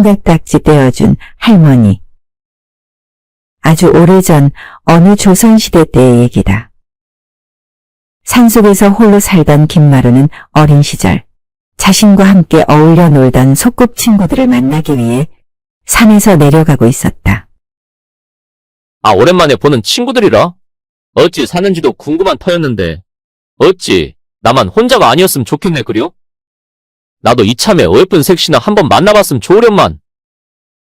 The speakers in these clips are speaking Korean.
총각딱지 떼어준 할머니. 아주 오래전 어느 조선시대 때의 얘기다. 산속에서 홀로 살던 김마루는 어린 시절 자신과 함께 어울려 놀던 소꿉친구들을 만나기 위해 산에서 내려가고 있었다. 아, 오랜만에 보는 친구들이라? 어찌 사는지도 궁금한 터였는데 어찌 나만 혼자가 아니었으면 좋겠네 그려? 나도 이참에 어여쁜 색시나 한번 만나봤으면 좋으련만.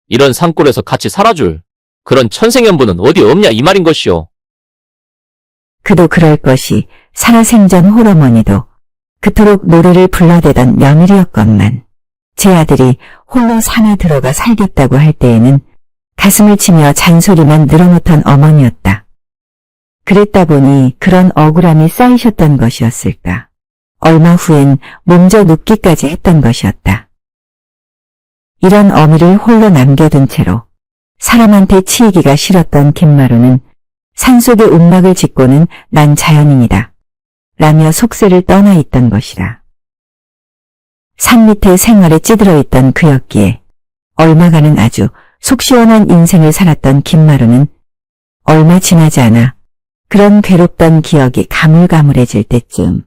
이런 산골에서 같이 살아줄 그런 천생연분은 어디 없냐 이 말인 것이오. 그도 그럴 것이 살아생전 홀어머니도 그토록 노래를 불러대던 며느리였건만 제 아들이 홀로 산에 들어가 살겠다고 할 때에는 가슴을 치며 잔소리만 늘어놓던 어머니였다. 그랬다 보니 그런 억울함이 쌓이셨던 것이었을까. 얼마 후엔 몸져 눕기까지 했던 것이었다. 이런 어미를 홀로 남겨둔 채로 사람한테 치이기가 싫었던 김마루는 산속의 움막을 짓고는 난 자연인이다 라며 속세를 떠나 있던 것이다. 산 밑에 생활에 찌들어 있던 그였기에 얼마간은 아주 속 시원한 인생을 살았던 김마루는 얼마 지나지 않아 그런 괴롭던 기억이 가물가물해질 때쯤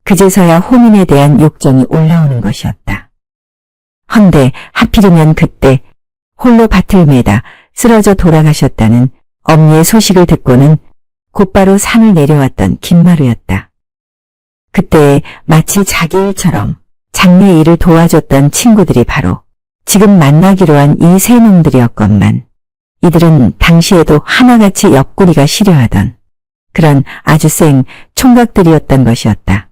그제서야 혼인에 대한 욕정이 올라오는 것이었다. 헌데 하필이면 그때 홀로 밭을 매다 쓰러져 돌아가셨다는 엄니의 소식을 듣고는 곧바로 산을 내려왔던 김마루였다. 그때 마치 자기 일처럼 장래 일을 도와줬던 친구들이 바로 지금 만나기로 한 이 세 놈들이었건만 이들은 당시에도 하나같이 옆구리가 시려하던 그런 아주 쌩 총각들이었던 것이었다.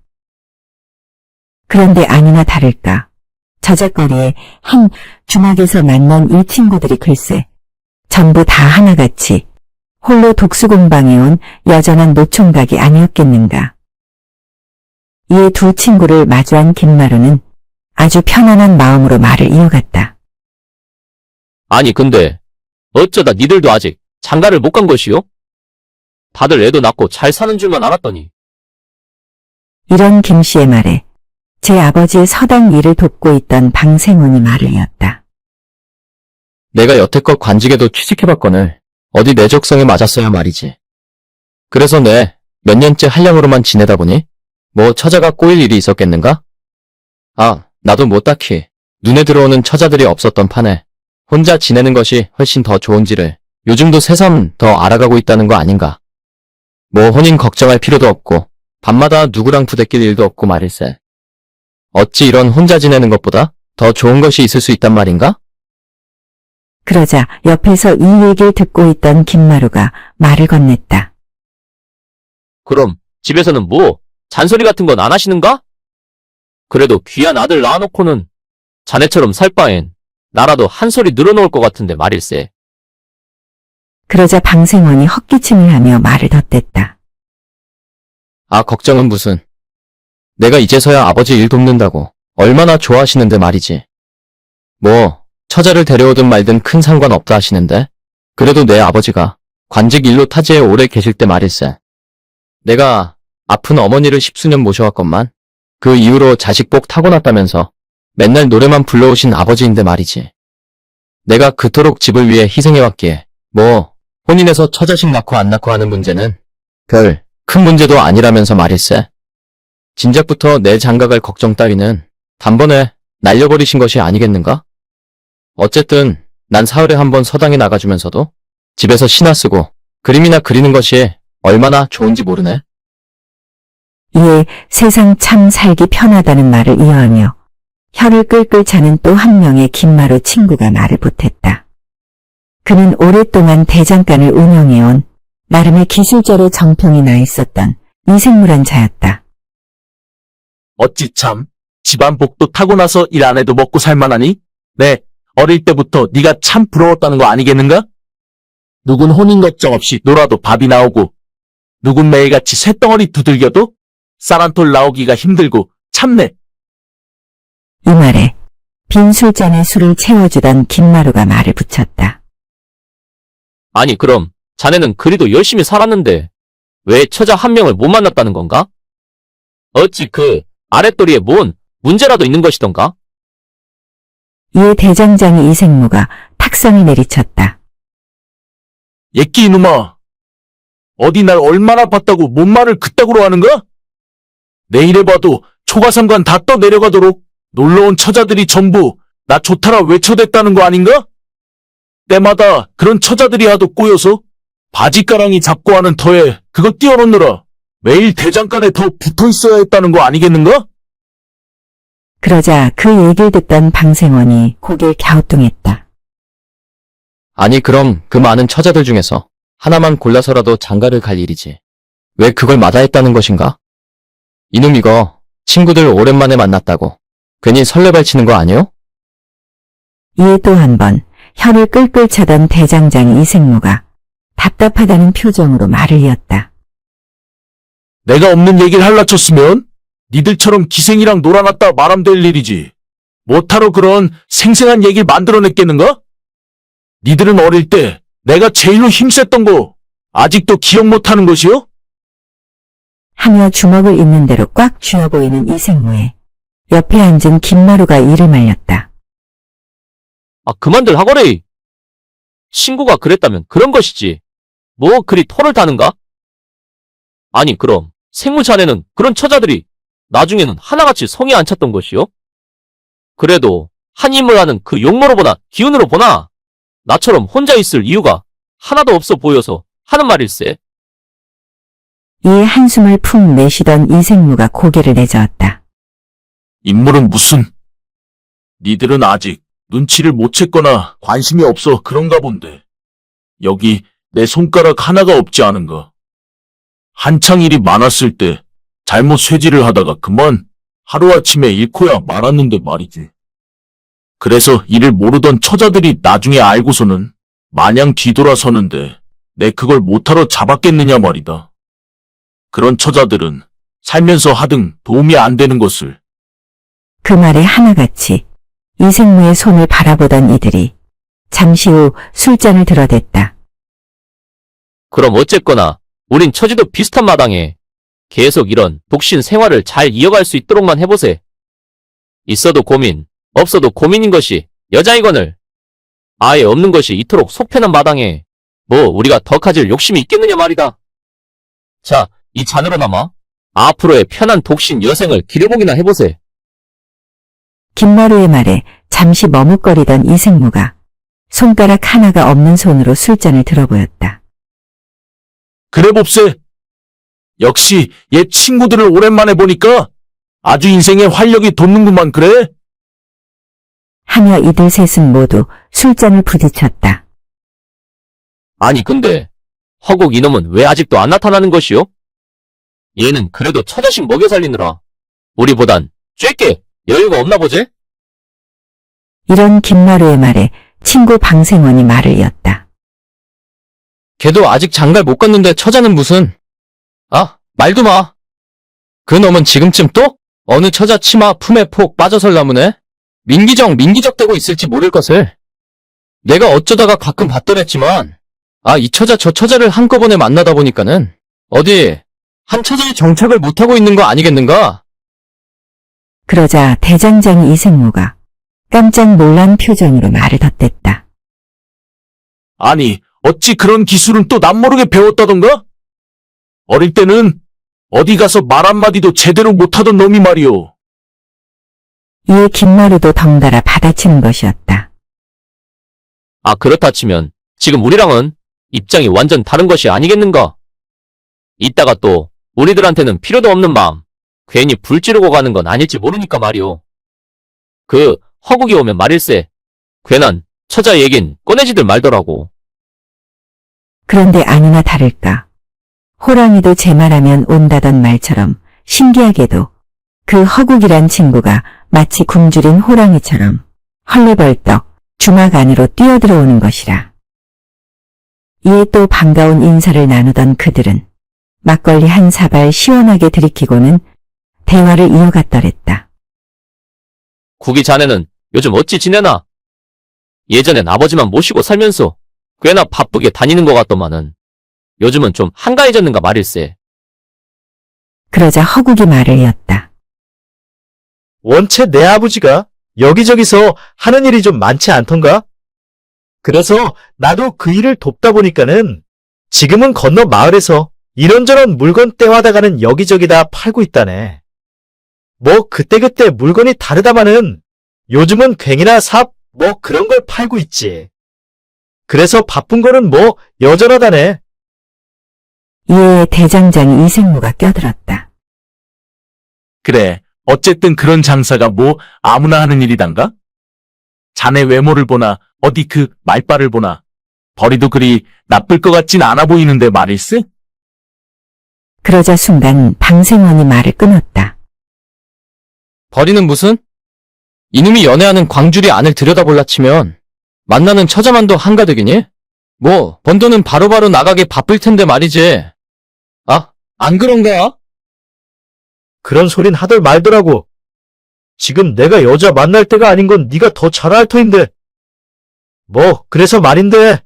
그런데 아니나 다를까 저작거리에 한 주막에서 만난 이 친구들이 글쎄 전부 다 하나같이 홀로 독수공방에 온 여전한 노총각이 아니었겠는가. 이에 두 친구를 마주한 김마루는 아주 편안한 마음으로 말을 이어갔다. 아니 근데 어쩌다 니들도 아직 장가를 못 간 것이오? 다들 애도 낳고 잘 사는 줄만 알았더니. 이런 김씨의 말에 제 아버지의 서당 일을 돕고 있던 방생훈이 말을 이었다. 내가 여태껏 관직에도 취직해봤거늘 어디 내 적성에 맞았어야 말이지. 그래서 내 몇 년째 한량으로만 지내다 보니 뭐 처자가 꼬일 일이 있었겠는가? 아, 나도 뭐 딱히 눈에 들어오는 처자들이 없었던 판에 혼자 지내는 것이 훨씬 더 좋은지를 요즘도 새삼 더 알아가고 있다는 거 아닌가. 뭐 혼인 걱정할 필요도 없고 밤마다 누구랑 부대낄 일도 없고 말일세. 어찌 이런 혼자 지내는 것보다 더 좋은 것이 있을 수 있단 말인가? 그러자 옆에서 이 얘기를 듣고 있던 김마루가 말을 건넸다. 그럼 집에서는 뭐 잔소리 같은 건 안 하시는가? 그래도 귀한 아들 낳아놓고는 자네처럼 살 바엔 나라도 한 소리 늘어놓을 것 같은데 말일세. 그러자 방생원이 헛기침을 하며 말을 덧댔다. 아, 걱정은 무슨. 내가 이제서야 아버지 일 돕는다고 얼마나 좋아하시는데 말이지. 뭐 처자를 데려오든 말든 큰 상관없다 하시는데 그래도 내 아버지가 관직 일로 타지에 오래 계실 때 말일세. 내가 아픈 어머니를 10수년 모셔왔건만 그 이후로 자식 복 타고났다면서 맨날 노래만 불러오신 아버지인데 말이지. 내가 그토록 집을 위해 희생해왔기에 뭐 혼인해서 처자식 낳고 안 낳고 하는 문제는 별 큰 문제도 아니라면서 말일세. 진작부터 내 장가갈 걱정 따위는 단번에 날려버리신 것이 아니겠는가? 어쨌든 난 사흘에 한 번 서당에 나가주면서도 집에서 시나 쓰고 그림이나 그리는 것이 얼마나 좋은지 모르네. 이에 세상 참 살기 편하다는 말을 이어하며 혀를 끌끌 차는 또 한 명의 김마루 친구가 말을 보탰다. 그는 오랫동안 대장간을 운영해온 나름의 기술자로 정평이 나 있었던 이생물한 자였다. 어찌 참 집안 복도 타고나서 일 안 해도 먹고 살만하니? 네, 어릴 때부터 네가 참 부러웠다는 거 아니겠는가? 누군 혼인 걱정 없이 놀아도 밥이 나오고 누군 매일같이 쇳덩어리 두들겨도 쌀 한 톨 나오기가 힘들고 참네. 이 말에 빈 술잔에 술을 채워주던 김마루가 말을 붙였다. 아니 그럼 자네는 그리도 열심히 살았는데 왜 처자 한 명을 못 만났다는 건가? 어찌 그 아랫도리에 뭔 문제라도 있는 것이던가? 이에 대장장이 이생모가 탁상을 내리쳤다. 예끼 이놈아. 어디 날 얼마나 봤다고 뭔 말을 그따구로 하는가? 내일에 봐도 초가삼관 다 떠내려가도록 놀러온 처자들이 전부 나 좋다라 외쳐댔다는 거 아닌가? 때마다 그런 처자들이 하도 꼬여서 바지가랑이 잡고 하는 터에 그거 띄워놓느라 매일 대장간에 더 붙어있어야 했다는 거 아니겠는가? 그러자 그 얘기를 듣던 방생원이 고개를 갸우뚱했다. 아니 그럼 그 많은 처자들 중에서 하나만 골라서라도 장가를 갈 일이지. 왜 그걸 마다했다는 것인가? 이놈 이거 친구들 오랜만에 만났다고 괜히 설레발치는 거 아니요? 이에 또 한 번 혀를 끌끌 차던 대장장이 이생모가 답답하다는 표정으로 말을 이었다. 내가 없는 얘기를 할라 쳤으면 니들처럼 기생이랑 놀아놨다 말하면 될 일이지. 뭐하러 그런 생생한 얘기를 만들어냈겠는가? 니들은 어릴 때 내가 제일로 힘셌던 거 아직도 기억 못하는 것이요? 하며 주먹을 있는 대로 꽉 쥐어 보이는 이생모에 옆에 앉은 김마루가 이를 말렸다. 아, 그만들 하거래. 친구가 그랬다면 그런 것이지. 뭐 그리 토를 타는가? 아니 그럼 생무 자네는 그런 처자들이 나중에는 하나같이 성에 안 찼던 것이요? 그래도 한 인물 하는 그 용모로 보나 기운으로 보나 나처럼 혼자 있을 이유가 하나도 없어 보여서 하는 말일세. 이에 한숨을 푹 내쉬던 이생무가 고개를 내저었다. 인물은 무슨? 니들은 아직 눈치를 못 챘거나 관심이 없어 그런가 본데. 여기 내 손가락 하나가 없지 않은가. 한창 일이 많았을 때 잘못 쇠질을 하다가 그만 하루아침에 잃고야 말았는데 말이지. 그래서 이를 모르던 처자들이 나중에 알고서는 마냥 뒤돌아서는데 내 그걸 못하러 잡았겠느냐 말이다. 그런 처자들은 살면서 하등 도움이 안 되는 것을. 그 말에 하나같이 이생무의 손을 바라보던 이들이 잠시 후 술잔을 들어댔다. 그럼 어쨌거나 우린 처지도 비슷한 마당에 계속 이런 독신 생활을 잘 이어갈 수 있도록만 해보세. 있어도 고민, 없어도 고민인 것이 여자이거늘 아예 없는 것이 이토록 속 편한 마당에 뭐 우리가 더 가질 욕심이 있겠느냐 말이다. 자, 이 잔으로나마 앞으로의 편한 독신 여생을 기려보기나 해보세. 김마루의 말에 잠시 머뭇거리던 이생무가 손가락 하나가 없는 손으로 술잔을 들어보였다. 그래 봅세. 역시 옛 친구들을 오랜만에 보니까 아주 인생에 활력이 돋는구만 그래? 하며 이들 셋은 모두 술잔을 부딪혔다. 아니 근데 허국 이놈은 왜 아직도 안 나타나는 것이요? 얘는 그래도 처자식 먹여 살리느라 우리보단 쬐게 여유가 없나 보제? 이런 김마루의 말에 친구 방생원이 말을 이었다. 걔도 아직 장가를 못 갔는데 처자는 무슨? 아, 말도 마. 그 놈은 지금쯤 또 어느 처자 치마 품에 폭 빠져설나무네. 민기적대고 있을지 모를 것을. 내가 어쩌다가 가끔 봤더랬지만 이 처자 저 처자를 한꺼번에 만나다 보니까는 어디 한 처자에 정착을 못하고 있는 거 아니겠는가? 그러자 대장장이 이생무가 깜짝 놀란 표정으로 말을 덧댔다. 아니, 어찌 그런 기술은 또 남모르게 배웠다던가? 어릴 때는 어디 가서 말 한마디도 제대로 못하던 놈이 말이오. 이에 김마루도 덩달아 받아치는 것이었다. 아 그렇다 치면 지금 우리랑은 입장이 완전 다른 것이 아니겠는가? 이따가 또 우리들한테는 필요도 없는 마음 괜히 불 지르고 가는 건 아닐지 모르니까 말이오. 그 허국이 오면 말일세. 괜한 처자 얘긴 꺼내지들 말더라고. 그런데 아니나 다를까. 호랑이도 제 말하면 온다던 말처럼 신기하게도 그 허국이란 친구가 마치 굶주린 호랑이처럼 헐레벌떡 주막 안으로 뛰어들어오는 것이라. 이에 또 반가운 인사를 나누던 그들은 막걸리 한 사발 시원하게 들이키고는 대화를 이어갔더랬다. 국이 자네는 요즘 어찌 지내나? 예전엔 아버지만 모시고 살면서 꽤나 바쁘게 다니는 것 같더만은 요즘은 좀 한가해졌는가 말일세. 그러자 허국이 말을 이었다. 원체 내 아버지가 여기저기서 하는 일이 좀 많지 않던가? 그래서 나도 그 일을 돕다 보니까는 지금은 건너 마을에서 이런저런 물건 떼와다가는 여기저기다 팔고 있다네. 뭐 그때그때 물건이 다르다마는 요즘은 괭이나 삽 뭐 그런 걸 팔고 있지. 그래서 바쁜 거는 뭐 여전하다네. 이에 대장장 이생무가 껴들었다. 그래, 어쨌든 그런 장사가 뭐 아무나 하는 일이단가? 자네 외모를 보나 어디 그 말빨을 보나 벌이도 그리 나쁠 것 같진 않아 보이는데 말일세? 그러자 순간 방생원이 말을 끊었다. 버리는 무슨? 이놈이 연애하는 광주리 안을 들여다볼라 치면 만나는 처자만도 한가득이니? 뭐 번 돈은 바로바로 나가게 바쁠 텐데 말이지. 아, 안 그런가? 그런 소린 하들 말더라고. 지금 내가 여자 만날 때가 아닌 건 네가 더 잘 알 터인데. 뭐 그래서 말인데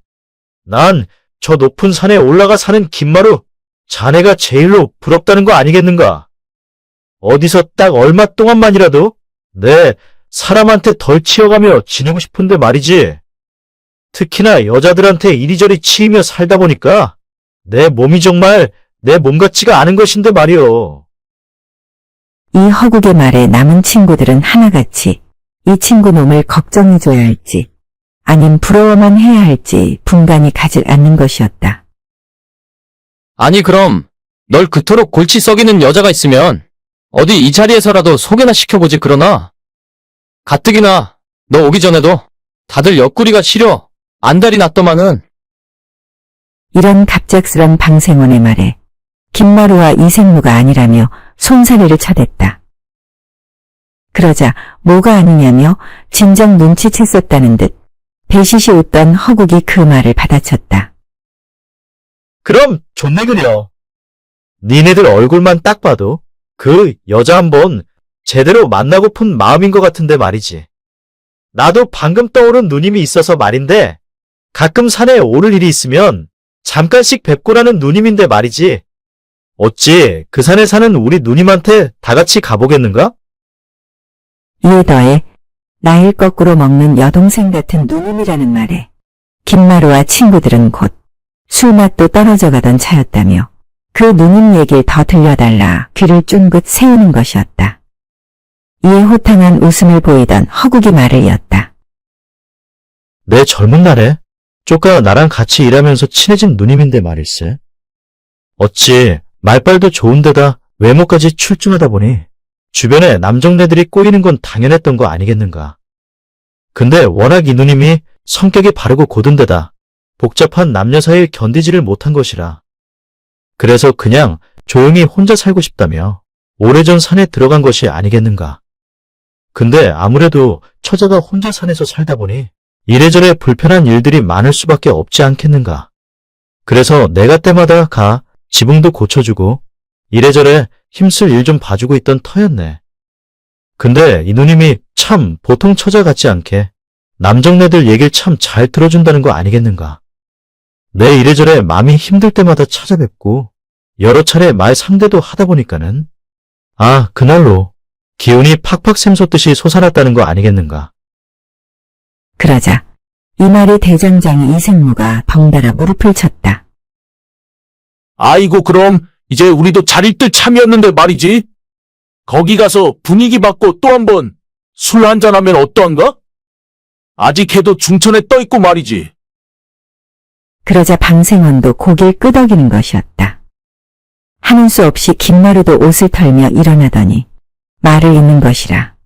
난 저 높은 산에 올라가 사는 김마루 자네가 제일로 부럽다는 거 아니겠는가? 어디서 딱 얼마 동안만이라도 내 사람한테 덜 치여가며 지내고 싶은데 말이지. 특히나 여자들한테 이리저리 치이며 살다 보니까 내 몸이 정말 내 몸 같지가 않은 것인데 말이오. 이 허국의 말에 남은 친구들은 하나같이 이 친구 놈을 걱정해줘야 할지 아님 부러워만 해야 할지 분간이 가질 않는 것이었다. 아니 그럼 널 그토록 골치 썩이는 여자가 있으면 어디 이 자리에서라도 소개나 시켜보지 그러나 가뜩이나 너 오기 전에도 다들 옆구리가 시려 안달이 났더만은. 이런 갑작스런 방생원의 말에 김마루와 이생무가 아니라며 손사래를 쳐댔다. 그러자 뭐가 아니냐며 진정 눈치챘었다는 듯 배시시 웃던 허국이 그 말을 받아쳤다. 그럼 좋네 그려. 니네들 얼굴만 딱 봐도 그 여자 한번 제대로 만나고픈 마음인 것 같은데 말이지. 나도 방금 떠오른 누님이 있어서 말인데 가끔 산에 오를 일이 있으면 잠깐씩 뵙고라는 누님인데 말이지. 어찌 그 산에 사는 우리 누님한테 다 같이 가보겠는가? 이에 더해 나일 거꾸로 먹는 여동생 같은 누님이라는 말에 김마루와 친구들은 곧 술맛도 떨어져 가던 차였다며 그 누님 얘기를 더 들려달라 귀를 쫑긋 세우는 것이었다. 이에 호탕한 웃음을 보이던 허국이 말을 이었다. 내 젊은 날에 쪼까 나랑 같이 일하면서 친해진 누님인데 말일세. 어찌 말빨도 좋은데다 외모까지 출중하다 보니 주변에 남정네들이 꼬이는 건 당연했던 거 아니겠는가. 근데 워낙 이 누님이 성격이 바르고 고든데다 복잡한 남녀 사이를 견디지를 못한 것이라. 그래서 그냥 조용히 혼자 살고 싶다며 오래전 산에 들어간 것이 아니겠는가. 근데 아무래도 처자가 혼자 산에서 살다 보니 이래저래 불편한 일들이 많을 수밖에 없지 않겠는가. 그래서 내가 때마다 가 지붕도 고쳐주고 이래저래 힘쓸 일 좀 봐주고 있던 터였네. 근데 이 누님이 참 보통 처자 같지 않게 남정네들 얘기를 참 잘 들어준다는 거 아니겠는가. 내 이래저래 마음이 힘들 때마다 찾아뵙고 여러 차례 말 상대도 하다 보니까는 그날로 기운이 팍팍 샘솟듯이 솟아났다는 거 아니겠는가. 그러자 이 말에 대장장이 이생무가 덩달아 무릎을 쳤다. 아이고 그럼 이제 우리도 자릴들 참이었는데 말이지. 거기 가서 분위기 받고 또 한번 술 한잔하면 어떠한가? 아직 해도 중천에 떠있고 말이지. 그러자 방생원도 고개를 끄덕이는 것이었다. 하는 수 없이 김마루도 옷을 털며 일어나더니 말을 잇는 것이라.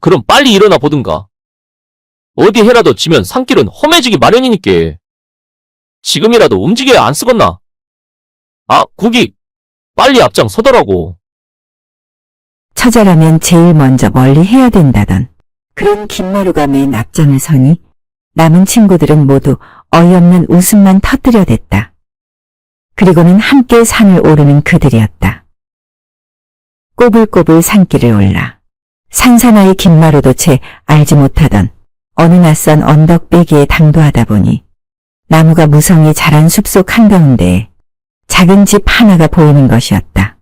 그럼 빨리 일어나 보든가. 어디 해라도 지면 산길은 험해지기 마련이니께. 지금이라도 움직여야 안 쓰겄나? 국이 빨리 앞장 서더라고. 처자라면 제일 먼저 멀리 해야 된다던 그런 김마루가 맨 앞장을 서니 남은 친구들은 모두 어이없는 웃음만 터뜨려댔다. 그리고는 함께 산을 오르는 그들이었다. 꼬불꼬불 산길을 올라 산사나이 김마루도 채 알지 못하던 어느 낯선 언덕배기에 당도하다 보니 나무가 무성히 자란 숲속 한가운데에 작은 집 하나가 보이는 것이었다.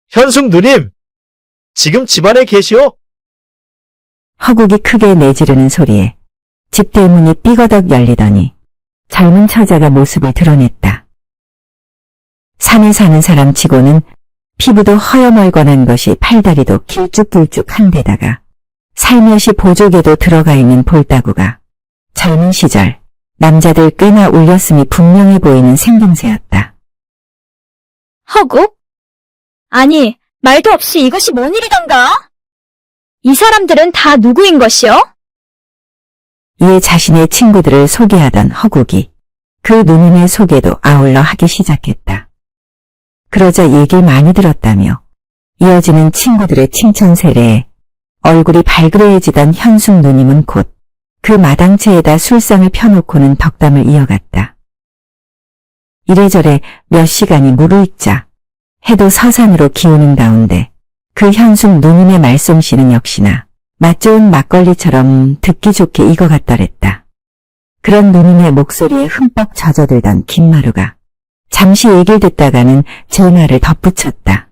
현숙 누님, 지금 집 안에 계시오? 허국이 크게 내지르는 소리에 집 대문이 삐거덕 열리더니 젊은 처자가 모습을 드러냈다. 산에 사는 사람 치고는 피부도 허여멀건한 것이 팔다리도 길쭉길쭉한 데다가 살며시 보조개도 들어가 있는 볼따구가 젊은 시절 남자들 꽤나 울렸음이 분명해 보이는 생김새였다. 허국? 아니, 말도 없이 이것이 뭔 일이던가? 이 사람들은 다 누구인 것이요? 이에 자신의 친구들을 소개하던 허국이 그 누님의 소개도 아울러 하기 시작했다. 그러자 얘기를 많이 들었다며 이어지는 친구들의 칭찬 세례에 얼굴이 발그레해지던 현숙 누님은 곧 그 마당채에다 술상을 펴놓고는 덕담을 이어갔다. 이래저래 몇 시간이 무르익자 해도 서산으로 기우는 가운데 그 현숙 누님의 말솜씨는 역시나 맛 좋은 막걸리처럼 듣기 좋게 익어갔더랬다. 그런 누님의 목소리에 흠뻑 젖어들던 김마루가 잠시 얘기를 듣다가는 제 말을 덧붙였다.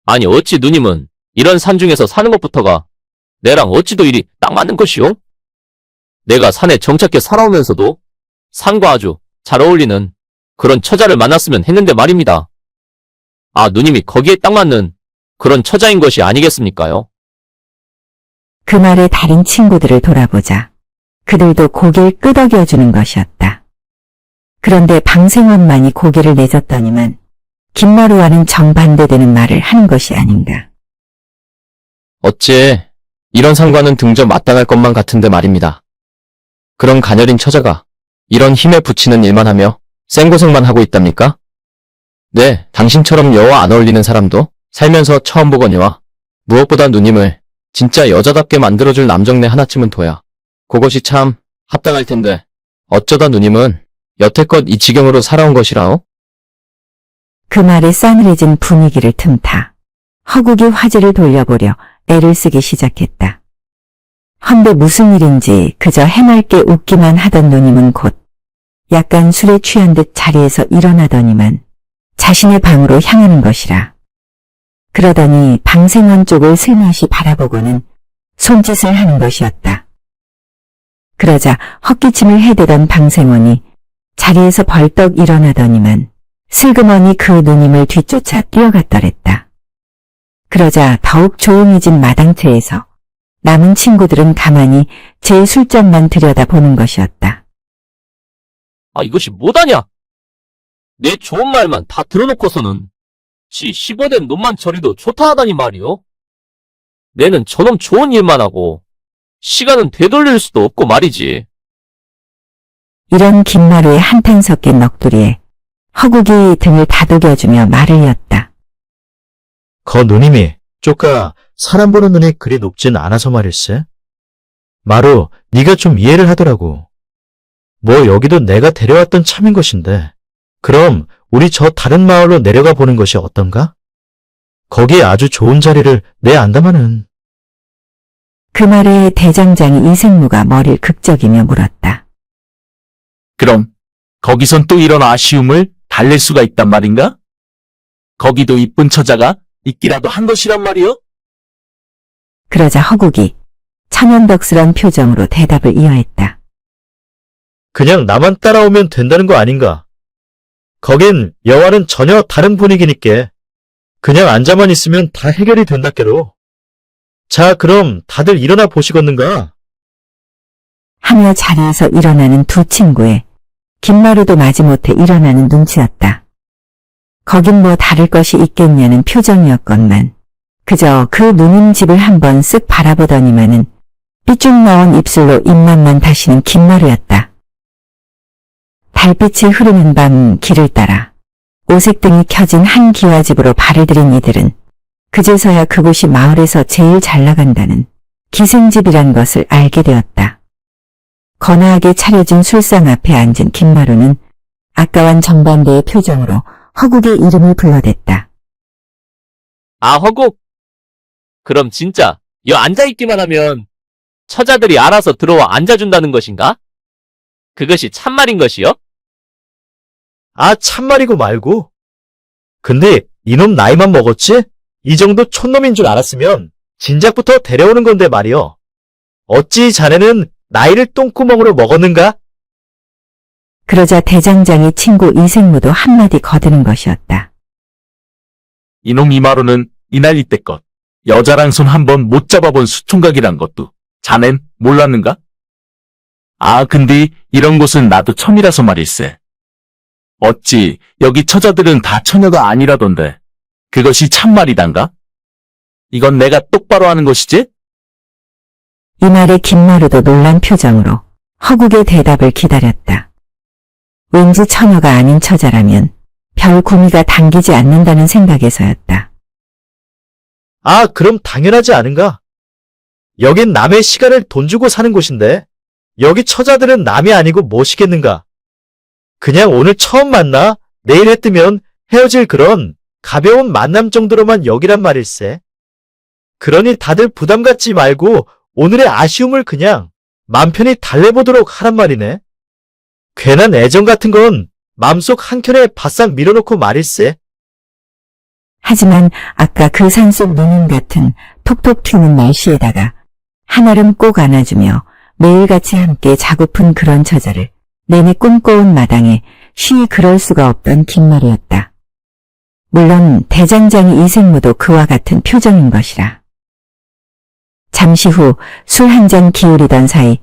아니 어찌 누님은 이런 산중에서 사는 것부터가 내랑 어찌도 일이 딱 맞는 것이오? 내가 산에 정착해 살아오면서도 산과 아주 잘 어울리는 그런 처자를 만났으면 했는데 말입니다. 아, 누님이 거기에 딱 맞는 그런 처자인 것이 아니겠습니까요? 그 말에 다른 친구들을 돌아보자 그들도 고개를 끄덕여주는 것이었다. 그런데 방생원만이 고개를 내젓더니만 김마루와는 정반대되는 말을 하는 것이 아닌가. 어째 이런 상관은 등져 마땅할 것만 같은데 말입니다. 그런 가녀린 처자가 이런 힘에 부치는 일만 하며 생고생만 하고 있답니까? 네, 당신처럼 여와 안 어울리는 사람도 살면서 처음 보거니와 무엇보다 누님을 진짜 여자답게 만들어줄 남정네 하나쯤은 둬야 그것이 참 합당할 텐데 어쩌다 누님은 여태껏 이 지경으로 살아온 것이라오? 그 말에 싸늘해진 분위기를 틈타 허국이 화제를 돌려보려 애를 쓰기 시작했다. 헌데 무슨 일인지 그저 해맑게 웃기만 하던 누님은 곧 약간 술에 취한 듯 자리에서 일어나더니만 자신의 방으로 향하는 것이라. 그러더니 방생원 쪽을 슬며시 바라보고는 손짓을 하는 것이었다. 그러자 헛기침을 해대던 방생원이 자리에서 벌떡 일어나더니만 슬그머니 그 누님을 뒤쫓아 뛰어갔더랬다. 그러자 더욱 조용해진 마당채에서 남은 친구들은 가만히 제 술잔만 들여다보는 것이었다. 아, 이것이 뭐다냐? 내 좋은 말만 다 들어놓고서는 지 15된 놈만 저리도 좋다 하다니 말이오. 내는 저놈 좋은 일만 하고 시간은 되돌릴 수도 없고 말이지. 이런 김마루의 한탄 섞인 넋두리에 허국이 등을 다독여주며 말을 이었다. 거 누님이 쪼까 사람 보는 눈이 그리 높진 않아서 말일세. 마루, 네가 좀 이해를 하더라고. 뭐 여기도 내가 데려왔던 참인 것인데 그럼 우리 저 다른 마을로 내려가 보는 것이 어떤가? 거기에 아주 좋은 자리를 내 안다마는. 그 말에 대장장이 이생무가 머리를 극적이며 물었다. 그럼 거기선 또 이런 아쉬움을 달랠 수가 있단 말인가? 거기도 이쁜 처자가 있기라도 한 것이란 말이요? 그러자 허국이 천연덕스런 표정으로 대답을 이어했다. 그냥 나만 따라오면 된다는 거 아닌가? 거긴 여와는 전혀 다른 분위기니께 그냥 앉아만 있으면 다 해결이 된다께로. 자, 그럼 다들 일어나 보시겠는가? 하며 자리에서 일어나는 두 친구의 김마루도 마지못해 일어나는 눈치였다. 거긴 뭐 다를 것이 있겠냐는 표정이었건만 그저 그 누님 집을 한번 쓱 바라보더니만은 삐쭉 나온 입술로 입맛만 다시는 김마루였다. 달빛이 흐르는 밤 길을 따라 오색등이 켜진 한 기와집으로 발을 들인 이들은 그제서야 그곳이 마을에서 제일 잘 나간다는 기생집이란 것을 알게 되었다. 거나하게 차려진 술상 앞에 앉은 김마루는 아까와는 정반대의 표정으로 허국의 이름을 불러댔다. 아, 허국. 그럼 진짜 여 앉아있기만 하면 처자들이 알아서 들어와 앉아준다는 것인가? 그것이 참말인 것이요? 아, 참말이고 말고. 근데 이놈 나이만 먹었지? 이 정도 촌놈인 줄 알았으면 진작부터 데려오는 건데 말이여. 어찌 자네는 나이를 똥구멍으로 먹었는가? 그러자 대장장이 친구 이생무도 한마디 거드는 것이었다. 이놈 이마루는 이날 이때껏 여자랑 손 한 번 못 잡아본 수총각이란 것도 자넨 몰랐는가? 아, 근데 이런 곳은 나도 처음이라서 말일세. 어찌 여기 처자들은 다 처녀가 아니라던데 그것이 참말이단가? 이건 내가 똑바로 하는 것이지? 이 말에 김마루도 놀란 표정으로 허국의 대답을 기다렸다. 왠지 처녀가 아닌 처자라면 별 구미가 당기지 않는다는 생각에서였다. 아, 그럼 당연하지 않은가? 여긴 남의 시간을 돈 주고 사는 곳인데 여기 처자들은 남이 아니고 무엇이겠는가? 그냥 오늘 처음 만나 내일 해 뜨면 헤어질 그런 가벼운 만남 정도로만 여기란 말일세. 그러니 다들 부담 갖지 말고 오늘의 아쉬움을 그냥 맘 편히 달래보도록 하란 말이네. 괜한 애정 같은 건 맘속 한켠에 바싹 밀어놓고 말일세. 하지만 아까 그 산속 누님 같은 톡톡 튀는 날씨에다가 한아름 꼭 안아주며 매일같이 함께 자고픈 그런 처자를 내내 꿈꿔온 마당에 쉬이 그럴 수가 없던 김말이었다. 물론 대장장이 이생무도 그와 같은 표정인 것이라. 잠시 후 술 한 잔 기울이던 사이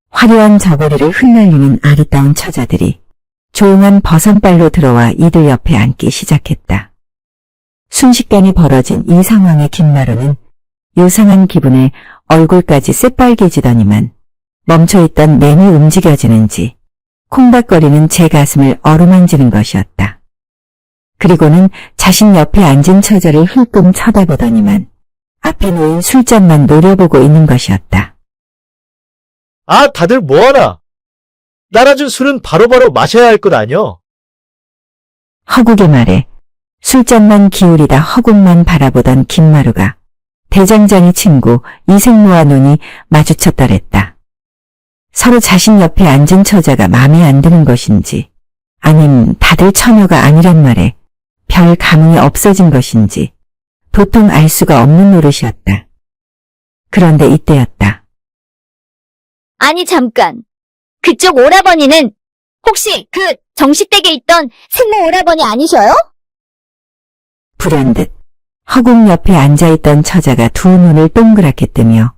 화려한 저고리를 흩날리는 아리따운 처자들이 조용한 버선발로 들어와 이들 옆에 앉기 시작했다. 순식간에 벌어진 이 상황에 김마루는 요상한 기분에 얼굴까지 새빨개지더니만 멈춰있던 맹이 움직여지는지 콩닥거리는 제 가슴을 어루만지는 것이었다. 그리고는 자신 옆에 앉은 처자를 힐끔 쳐다보더니만 앞에 놓인 술잔만 노려보고 있는 것이었다. 아, 다들 뭐하나? 날아준 술은 바로바로 마셔야 할 것 아니여? 허국의 말에 술잔만 기울이다 허국만 바라보던 김마루가 대장장이 친구 이생무와 눈이 마주쳤더랬다. 서로 자신 옆에 앉은 처자가 마음에 안 드는 것인지 아님 다들 처녀가 아니란 말에 별 감흥이 없어진 것인지 도통 알 수가 없는 노릇이었다. 그런데 이때였다. 아니 잠깐. 그쪽 오라버니는 혹시 그 정식댁에 있던 생모 오라버니 아니셔요? 불현듯 허국 옆에 앉아있던 처자가 두 눈을 동그랗게 뜨며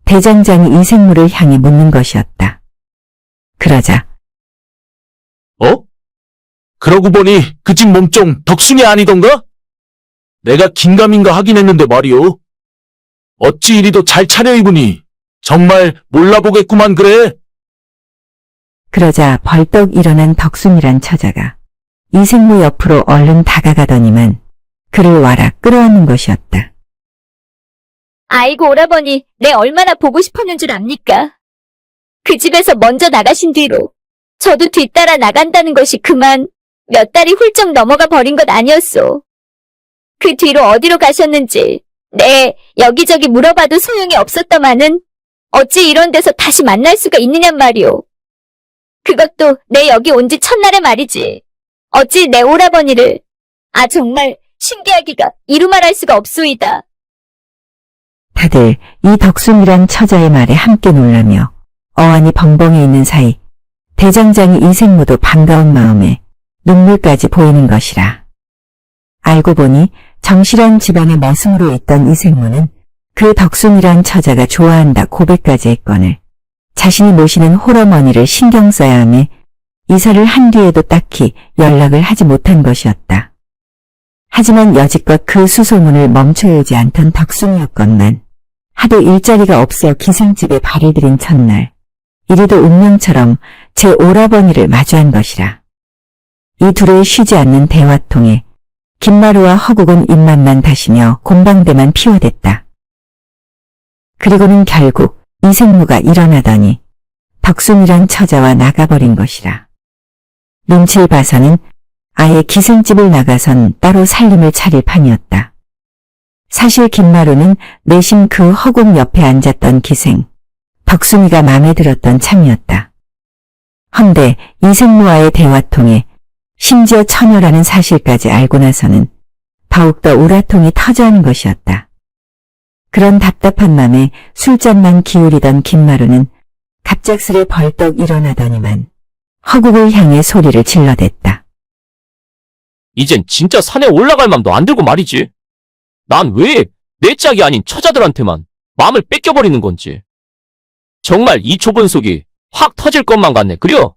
대장장이 이생무를 향해 묻는 것이었다. 그러자 어? 그러고 보니 그 집 몸종 덕순이 아니던가? 내가 긴가민가 하긴 했는데 말이오. 어찌 이리도 잘 차려입으니 정말 몰라보겠구만 그래. 그러자 벌떡 일어난 덕순이란 처자가 이생무 옆으로 얼른 다가가더니만 그를 와락 끌어안는 것이었다. 아이고 오라버니, 내 얼마나 보고 싶었는 줄 압니까? 그 집에서 먼저 나가신 뒤로 저도 뒤따라 나간다는 것이 그만 몇 달이 훌쩍 넘어가 버린 것 아니었소. 그 뒤로 어디로 가셨는지 네 여기저기 물어봐도 소용이 없었더만은 어찌 이런 데서 다시 만날 수가 있느냔 말이오. 그것도 내 여기 온 지 첫날에 말이지. 어찌 내 오라버니를 정말 신기하기가 이루 말할 수가 없소이다. 다들 이 덕순이란 처자의 말에 함께 놀라며 어안이 벙벙해 있는 사이 대장장이 이생무도 반가운 마음에 눈물까지 보이는 것이라. 알고 보니 정실한 집안의 머슴으로 있던 이생무는 그 덕순이란 처자가 좋아한다 고백까지 했거늘 자신이 모시는 홀어머니를 신경 써야 하며 이사를 한 뒤에도 딱히 연락을 하지 못한 것이었다. 하지만 여지껏 그 수소문을 멈춰오지 않던 덕순이였건만 하도 일자리가 없어 기생집에 발을 들인 첫날 이리도 운명처럼 제 오라버니를 마주한 것이라. 이 둘의 쉬지 않는 대화통에 김마루와 허국은 입맛만 다시며 곤방대만 피워댔다. 그리고는 결국 이생무가 일어나더니 덕순이란 처자와 나가버린 것이라. 눈치를 봐서는 아예 기생집을 나가선 따로 살림을 차릴 판이었다. 사실 김마루는 내심 그 허국 옆에 앉았던 기생, 덕순이가 마음에 들었던 참이었다. 헌데 이생무와의 대화통에 심지어 처녀라는 사실까지 알고 나서는 더욱더 우라통이 터져하는 것이었다. 그런 답답한 맘에 술잔만 기울이던 김마루는 갑작스레 벌떡 일어나더니만 허국을 향해 소리를 질러댔다. 이젠 진짜 산에 올라갈 맘도 안 들고 말이지. 난 왜 내 짝이 아닌 처자들한테만 마음을 뺏겨버리는 건지. 정말 이 좁은 속이 확 터질 것만 같네, 그려?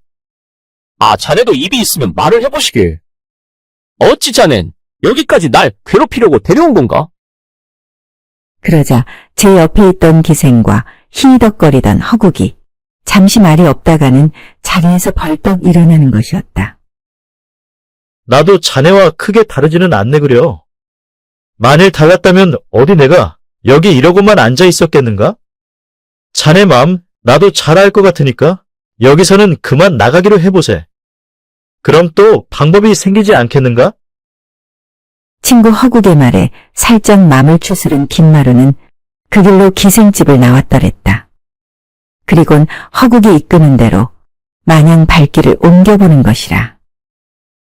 아, 자네도 입이 있으면 말을 해보시게. 어찌 자넨 여기까지 날 괴롭히려고 데려온 건가? 그러자 제 옆에 있던 기생과 희덕거리던 허국이 잠시 말이 없다가는 자리에서 벌떡 일어나는 것이었다. 나도 자네와 크게 다르지는 않네 그려. 만일 달랐다면 어디 내가 여기 이러고만 앉아 있었겠는가? 자네 마음 나도 잘 알 것 같으니까 여기서는 그만 나가기로 해보세. 그럼 또 방법이 생기지 않겠는가? 친구 허국의 말에 살짝 맘을 추스른 김마루는 그 길로 기생집을 나왔더랬다. 그리곤 허국이 이끄는 대로 마냥 발길을 옮겨보는 것이라.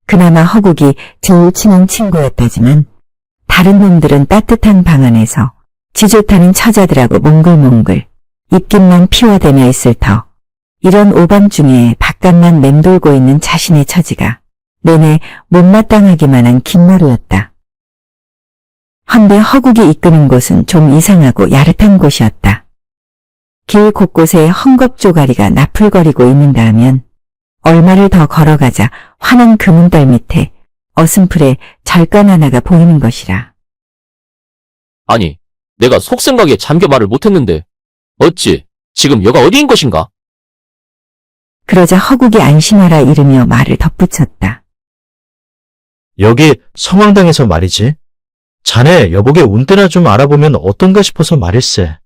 그나마 허국이 제일 친한 친구였다지만 다른 놈들은 따뜻한 방 안에서 지좋다는 처자들하고 몽글몽글 입김만 피워대며 있을 터 이런 오밤중에 바깥만 맴돌고 있는 자신의 처지가 내내 못마땅하기만 한 김마루였다. 헌데 허국이 이끄는 곳은 좀 이상하고 야릇한 곳이었다. 길 곳곳에 헝겊조가리가 나풀거리고 있는가 하면 얼마를 더 걸어가자 환한 금은달 밑에 어슴풀에 절간 하나가 보이는 것이라. 아니, 내가 속생각에 잠겨 말을 못했는데 어찌 지금 여가 어디인 것인가? 그러자 허국이 안심하라 이르며 말을 덧붙였다. 여기 성황당에서 말이지. 자네 여복의 운때나 좀 알아보면 어떤가 싶어서 말일세.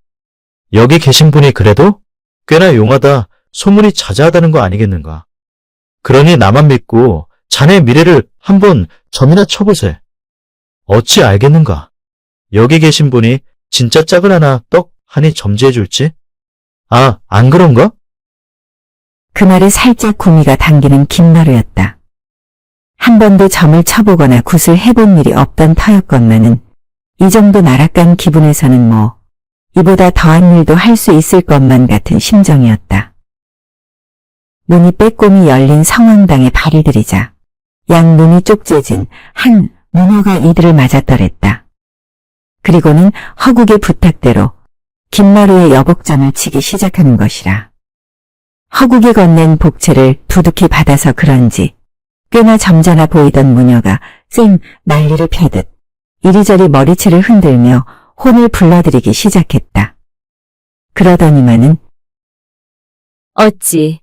여기 계신 분이 그래도 꽤나 용하다 소문이 자자하다는 거 아니겠는가. 그러니 나만 믿고 자네의 미래를 한번 점이나 쳐보세. 어찌 알겠는가. 여기 계신 분이 진짜 짝을 하나 떡 하니 점지해 줄지? 아, 안 그런가? 그 말에 살짝 구미가 당기는 김마루였다. 한 번도 점을 쳐보거나 굿을 해본 일이 없던 터였건만은 이 정도 나락간 기분에서는 뭐 이보다 더한 일도 할 수 있을 것만 같은 심정이었다. 문이 빼꼼히 열린 성황당에 발을 들이자 양 눈이 쪽재진 한 문어가 이들을 맞았더랬다. 그리고는 허국의 부탁대로 김마루의 여복전을 치기 시작하는 것이라. 허국이 건넨 복채를 두둑히 받아서 그런지 꽤나 점잖아 보이던 무녀가 쌩 난리를 펴듯 이리저리 머리채를 흔들며 혼을 불러들이기 시작했다. 그러더니만은 어찌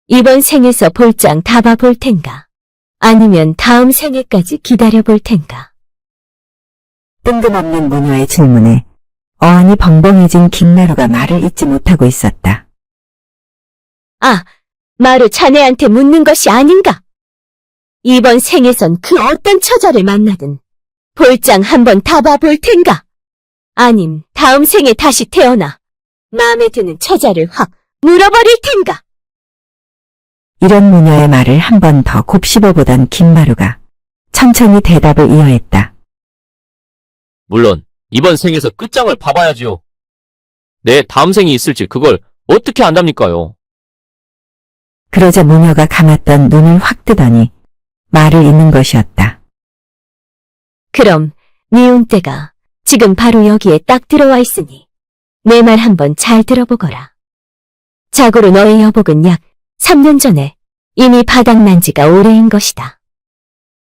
이번 생에서 볼장 다 봐볼 텐가? 아니면 다음 생에까지 기다려 볼 텐가? 뜬금없는 무녀의 질문에 어안이 벙벙해진 김마루가 말을 잇지 못하고 있었다. 아, 마루 자네한테 묻는 것이 아닌가? 이번 생에선 그 어떤 처자를 만나든 볼장 한번 다 봐볼 텐가? 아님 다음 생에 다시 태어나 마음에 드는 처자를 확 물어버릴 텐가? 이런 무녀의 말을 한 번 더 곱씹어보던 김마루가 천천히 대답을 이어했다. 물론 이번 생에서 끝장을 봐봐야지요. 내 다음 생이 있을지 그걸 어떻게 안답니까요? 그러자 무녀가 감았던 눈을 확 뜨더니 말을 잇는 것이었다. 그럼 네 운때가 지금 바로 여기에 딱 들어와 있으니 내 말 한번 잘 들어보거라. 자고로 너의 여복은 약 3년 전에 이미 바닥난 지가 오래인 것이다.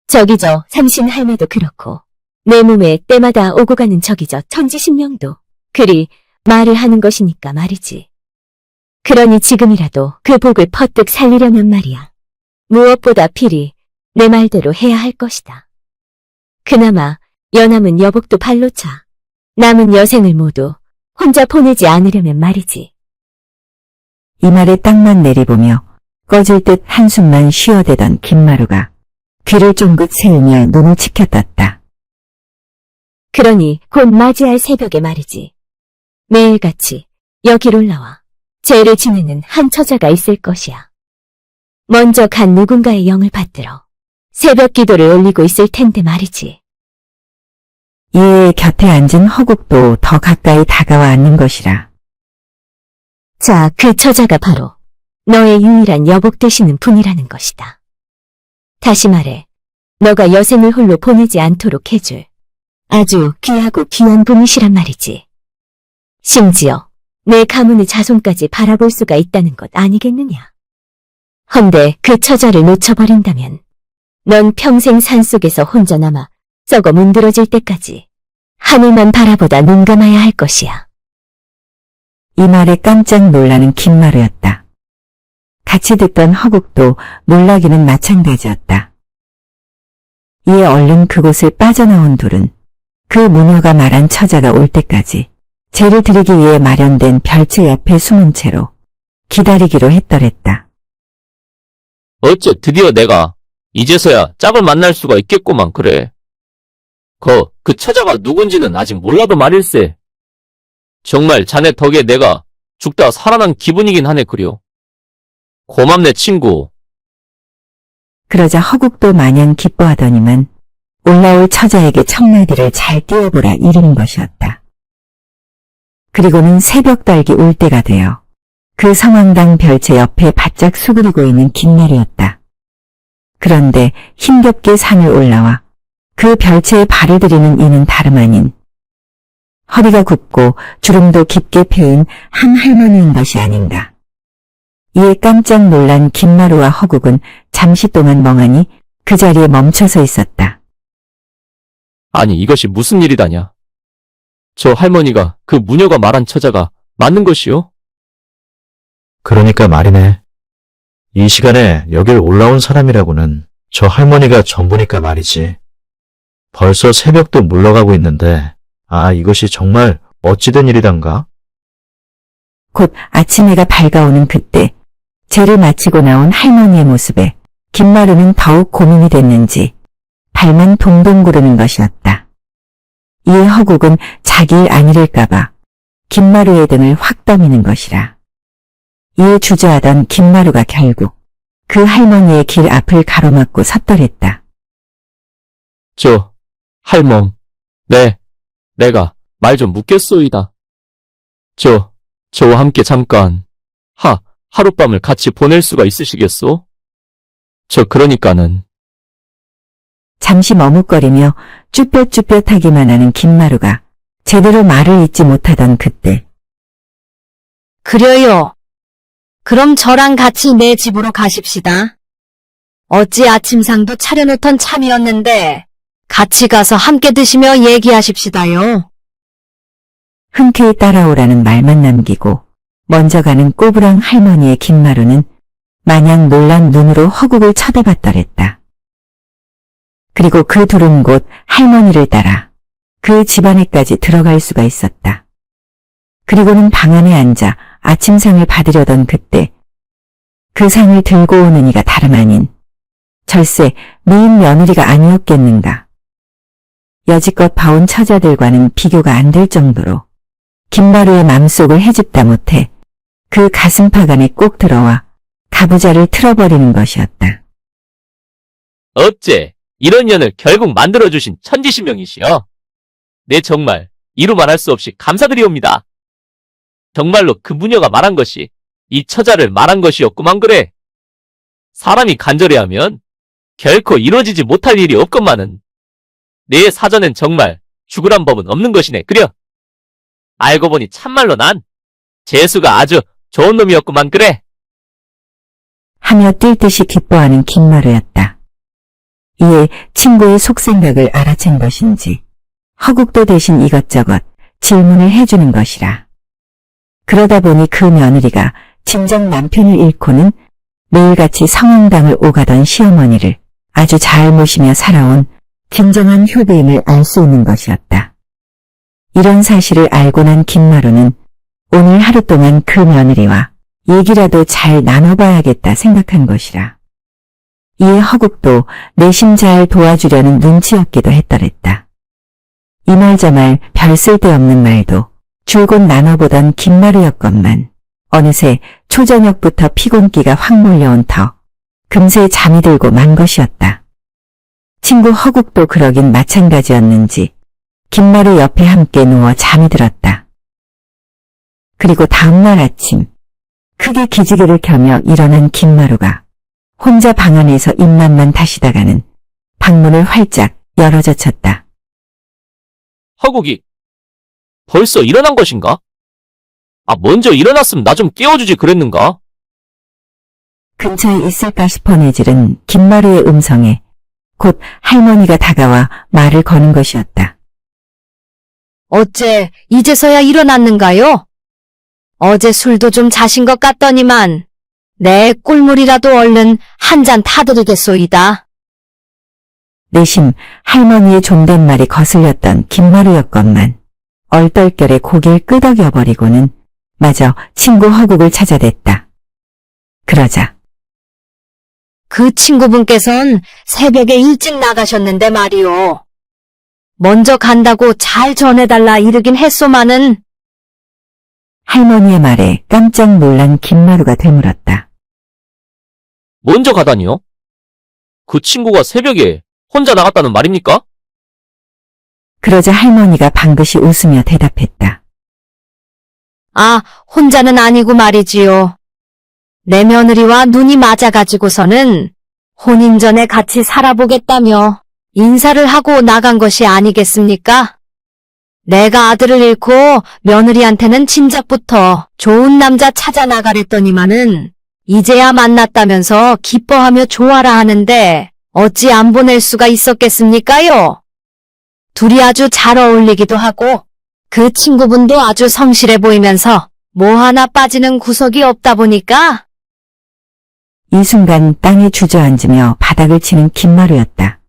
저기 저 삼신 할매도 그렇고 내 몸에 때마다 오고 가는 저기 저 천지신명도 그리 말을 하는 것이니까 말이지. 그러니 지금이라도 그 복을 퍼뜩 살리려면 말이야. 무엇보다 필히 내 말대로 해야 할 것이다. 그나마 여남은 여복도 발로 차. 남은 여생을 모두 혼자 보내지 않으려면 말이지. 이 말에 땅만 내리보며 꺼질 듯 한숨만 쉬어대던 김마루가 귀를 쫑긋 세우며 눈을 치켜떴다. 그러니 곧 맞이할 새벽에 말이지. 매일같이 여기로 올라와 죄를 지내는 한 처자가 있을 것이야. 먼저 간 누군가의 영을 받들어 새벽 기도를 올리고 있을 텐데 말이지. 이에 곁에 앉은 허국도 더 가까이 다가와 앉는 것이라. 자, 그 처자가 바로 너의 유일한 여복 되시는 분이라는 것이다. 다시 말해, 너가 여생을 홀로 보내지 않도록 해줄 아주 귀하고 귀한 분이시란 말이지. 심지어 내 가문의 자손까지 바라볼 수가 있다는 것 아니겠느냐. 헌데 그 처자를 놓쳐버린다면 넌 평생 산속에서 혼자 남아 썩어 문드러질 때까지 하늘만 바라보다 눈 감아야 할 것이야. 이 말에 깜짝 놀라는 김마루였다. 같이 듣던 허국도 놀라기는 마찬가지였다. 이에 얼른 그곳을 빠져나온 둘은 그 무녀가 말한 처자가 올 때까지 죄를 드리기 위해 마련된 별채 옆에 숨은 채로 기다리기로 했더랬다. 어째 드디어 내가 이제서야 짝을 만날 수가 있겠구만 그래. 그 처자가 누군지는 아직 몰라도 말일세. 정말 자네 덕에 내가 죽다 살아난 기분이긴 하네 그려. 고맙네 친구. 그러자 허국도 마냥 기뻐하더니만 올라올 처자에게 청마디를 잘 띄워보라 이르는 것이었다. 그리고는 새벽 달기 올 때가 되어 그 성황당 별채 옆에 바짝 수그리고 있는 김마루였다. 그런데 힘겹게 산을 올라와 그 별채에 발을 들이는 이는 다름 아닌 허리가 굽고 주름도 깊게 패인 한 할머니인 것이 아닌가. 이에 깜짝 놀란 김마루와 허국은 잠시 동안 멍하니 그 자리에 멈춰서 있었다. 아니 이것이 무슨 일이다냐. 저 할머니가 그 무녀가 말한 처자가 맞는 것이요? 그러니까 말이네. 이 시간에 여길 올라온 사람이라고는 저 할머니가 전부니까 말이지. 벌써 새벽도 물러가고 있는데, 이것이 정말 어찌된 일이단가? 곧 아침 해가 밝아오는 그때 죄를 마치고 나온 할머니의 모습에 김마루는 더욱 고민이 됐는지 발만 동동 구르는 것이었다. 이에 허국은 자기 일 아니랄까봐 김마루의 등을 확 떠미는 것이라. 이에 주저하던 김마루가 결국 그 할머니의 길 앞을 가로막고 섰더랬다. 저 할멈, 내가 말 좀 묻겠소이다. 저와 함께 잠깐 하룻밤을 같이 보낼 수가 있으시겠소? 그러니까는 잠시 머뭇거리며 쭈뼛쭈뼛하기만 하는 김마루가 제대로 말을 잇지 못하던 그때 그려요. 그럼 저랑 같이 내 집으로 가십시다. 어찌 아침상도 차려놓던 참이었는데 같이 가서 함께 드시며 얘기하십시다요. 흔쾌히 따라오라는 말만 남기고 먼저 가는 꼬부랑 할머니의 김마루는 마냥 놀란 눈으로 허국을 쳐다봤더랬다. 그리고 그 둘은 곧 할머니를 따라 그 집안에까지 들어갈 수가 있었다. 그리고는 방 안에 앉아 아침상을 받으려던 그때 그 상을 들고 오는 이가 다름 아닌 절세 미인 며느리가 아니었겠는가. 여지껏 봐온 처자들과는 비교가 안 될 정도로 김마루의 맘속을 헤집다 못해 그 가슴팍 안에 꼭 들어와 가부좌를 틀어버리는 것이었다. 어째 이런 년을 결국 만들어주신 천지신명이시여. 네 정말 이루 말할 수 없이 감사드리옵니다. 정말로 그 무녀가 말한 것이 이 처자를 말한 것이었구만 그래. 사람이 간절해하면 결코 이루어지지 못할 일이 없건만은 내 사전엔 정말 죽으란 법은 없는 것이네 그려. 알고 보니 참말로 난 재수가 아주 좋은 놈이었구만 그래. 하며 뛸 듯이 기뻐하는 김마루였다. 이에 친구의 속생각을 알아챈 것인지 허국도 대신 이것저것 질문을 해주는 것이라. 그러다 보니 그 며느리가 진정 남편을 잃고는 매일같이 성황당을 오가던 시어머니를 아주 잘 모시며 살아온 진정한 효도임을 알 수 있는 것이었다. 이런 사실을 알고 난 김마루는 오늘 하루 동안 그 며느리와 얘기라도 잘 나눠봐야겠다 생각한 것이라. 이에 허국도 내심 잘 도와주려는 눈치였기도 했더랬다. 이말저말 별 쓸데없는 말도 줄곧 나눠보던 김마루였건만 어느새 초저녁부터 피곤기가 확 몰려온 터 금세 잠이 들고 만 것이었다. 친구 허국도 그러긴 마찬가지였는지 김마루 옆에 함께 누워 잠이 들었다. 그리고 다음날 아침 크게 기지개를 켜며 일어난 김마루가 혼자 방 안에서 입맛만 다시다가는 방문을 활짝 열어젖혔다. 허국이 벌써 일어난 것인가? 아, 먼저 일어났으면 나 좀 깨워주지 그랬는가? 근처에 있을까 싶어 내질은 김마루의 음성에 곧 할머니가 다가와 말을 거는 것이었다. 어째 이제서야 일어났는가요? 어제 술도 좀 자신 것 같더니만 내 꿀물이라도 얼른 한 잔 타드리겠소이다. 내심 할머니의 존댓말이 거슬렸던 김마루였건만 얼떨결에 고개를 끄덕여버리고는 마저 친구 허국을 찾아댔다. 그러자 그 친구분께선 새벽에 일찍 나가셨는데 말이오. 먼저 간다고 잘 전해달라 이르긴 했소마는 할머니의 말에 깜짝 놀란 김마루가 되물었다. 먼저 가다니요? 그 친구가 새벽에 혼자 나갔다는 말입니까? 그러자 할머니가 방긋이 웃으며 대답했다. 아, 혼자는 아니고 말이지요. 내 며느리와 눈이 맞아가지고서는 혼인 전에 같이 살아보겠다며 인사를 하고 나간 것이 아니겠습니까? 내가 아들을 잃고 며느리한테는 진작부터 좋은 남자 찾아 나가랬더니만은 이제야 만났다면서 기뻐하며 좋아라 하는데 어찌 안 보낼 수가 있었겠습니까요? 둘이 아주 잘 어울리기도 하고 그 친구분도 아주 성실해 보이면서 뭐 하나 빠지는 구석이 없다 보니까 이 순간 땅에 주저앉으며 바닥을 치는 김마루였다.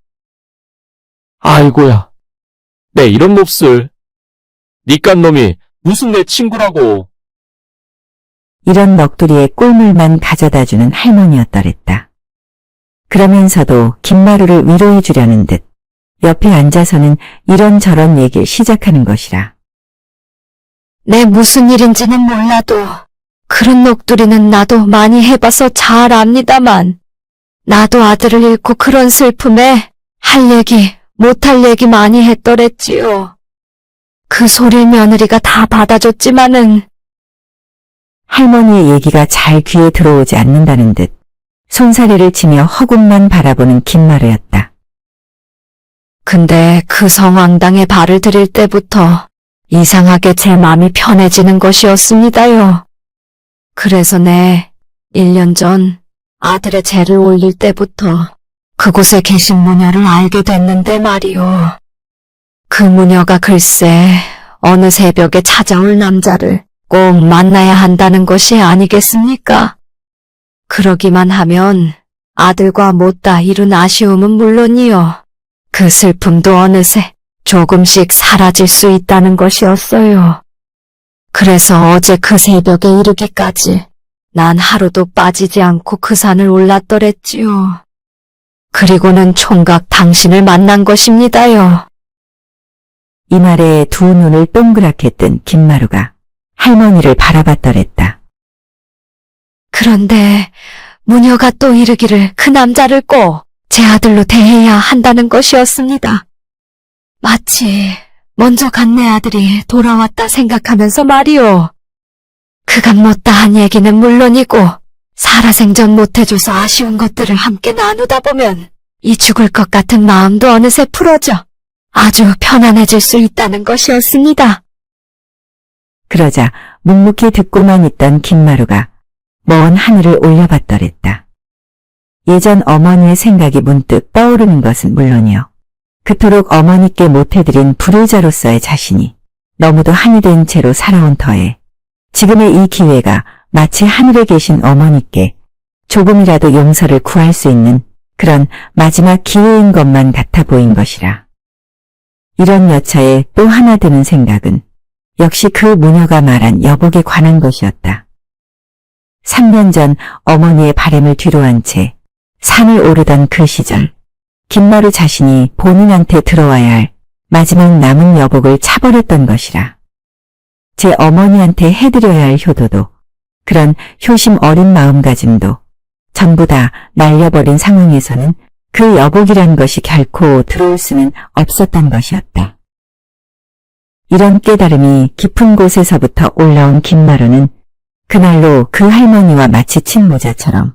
아이고야. 내 이런 몹쓸. 니깐 놈이 무슨 내 친구라고. 이런 넋두리에 꿀물만 가져다주는 할머니였더랬다. 그러면서도 김마루를 위로해 주려는 듯 옆에 앉아서는 이런저런 얘기를 시작하는 것이라. 내 무슨 일인지는 몰라도 그런 넋두리는 나도 많이 해봐서 잘 압니다만 나도 아들을 잃고 그런 슬픔에 할 얘기 못할 얘기 많이 했더랬지요. 그 소리를 며느리가 다 받아줬지만은 할머니의 얘기가 잘 귀에 들어오지 않는다는 듯 손사래를 치며 허공만 바라보는 김마루였다. 근데 그 성황당에 발을 들일 때부터 이상하게 제 마음이 편해지는 것이었습니다요. 그래서 1년 전 아들의 제를 올릴 때부터 그곳에 계신 무녀를 알게 됐는데 말이오. 그 무녀가 글쎄 어느 새벽에 찾아올 남자를 꼭 만나야 한다는 것이 아니겠습니까? 그러기만 하면 아들과 못다 이룬 아쉬움은 물론이요. 그 슬픔도 어느새 조금씩 사라질 수 있다는 것이었어요. 그래서 어제 그 새벽에 이르기까지 난 하루도 빠지지 않고 그 산을 올랐더랬지요. 그리고는 총각 당신을 만난 것입니다요. 이 말에 두 눈을 동그랗게 뜬 김마루가 할머니를 바라봤더랬다. 그런데 무녀가 또 이르기를 그 남자를 꼭 제 아들로 대해야 한다는 것이었습니다. 마치 먼저 간 내 아들이 돌아왔다 생각하면서 말이오. 그간 못다한 얘기는 물론이고 살아생전 못해줘서 아쉬운 것들을 함께 나누다 보면 이 죽을 것 같은 마음도 어느새 풀어져 아주 편안해질 수 있다는 것이었습니다. 그러자 묵묵히 듣고만 있던 김마루가 먼 하늘을 올려봤더랬다. 예전 어머니의 생각이 문득 떠오르는 것은 물론이요. 그토록 어머니께 못해드린 불효자로서의 자신이 너무도 한이 된 채로 살아온 터에 지금의 이 기회가 마치 하늘에 계신 어머니께 조금이라도 용서를 구할 수 있는 그런 마지막 기회인 것만 같아 보인 것이라. 이런 여차에 또 하나 드는 생각은 역시 그 무녀가 말한 여복에 관한 것이었다. 3년 전 어머니의 바램을 뒤로한 채 산을 오르던 그 시절 김마루 자신이 본인한테 들어와야 할 마지막 남은 여복을 차버렸던 것이라. 제 어머니한테 해드려야 할 효도도 그런 효심 어린 마음가짐도 전부 다 날려버린 상황에서는 그 여복이란 것이 결코 들어올 수는 없었던 것이었다. 이런 깨달음이 깊은 곳에서부터 올라온 김마루는 그날로 그 할머니와 마치 친모자처럼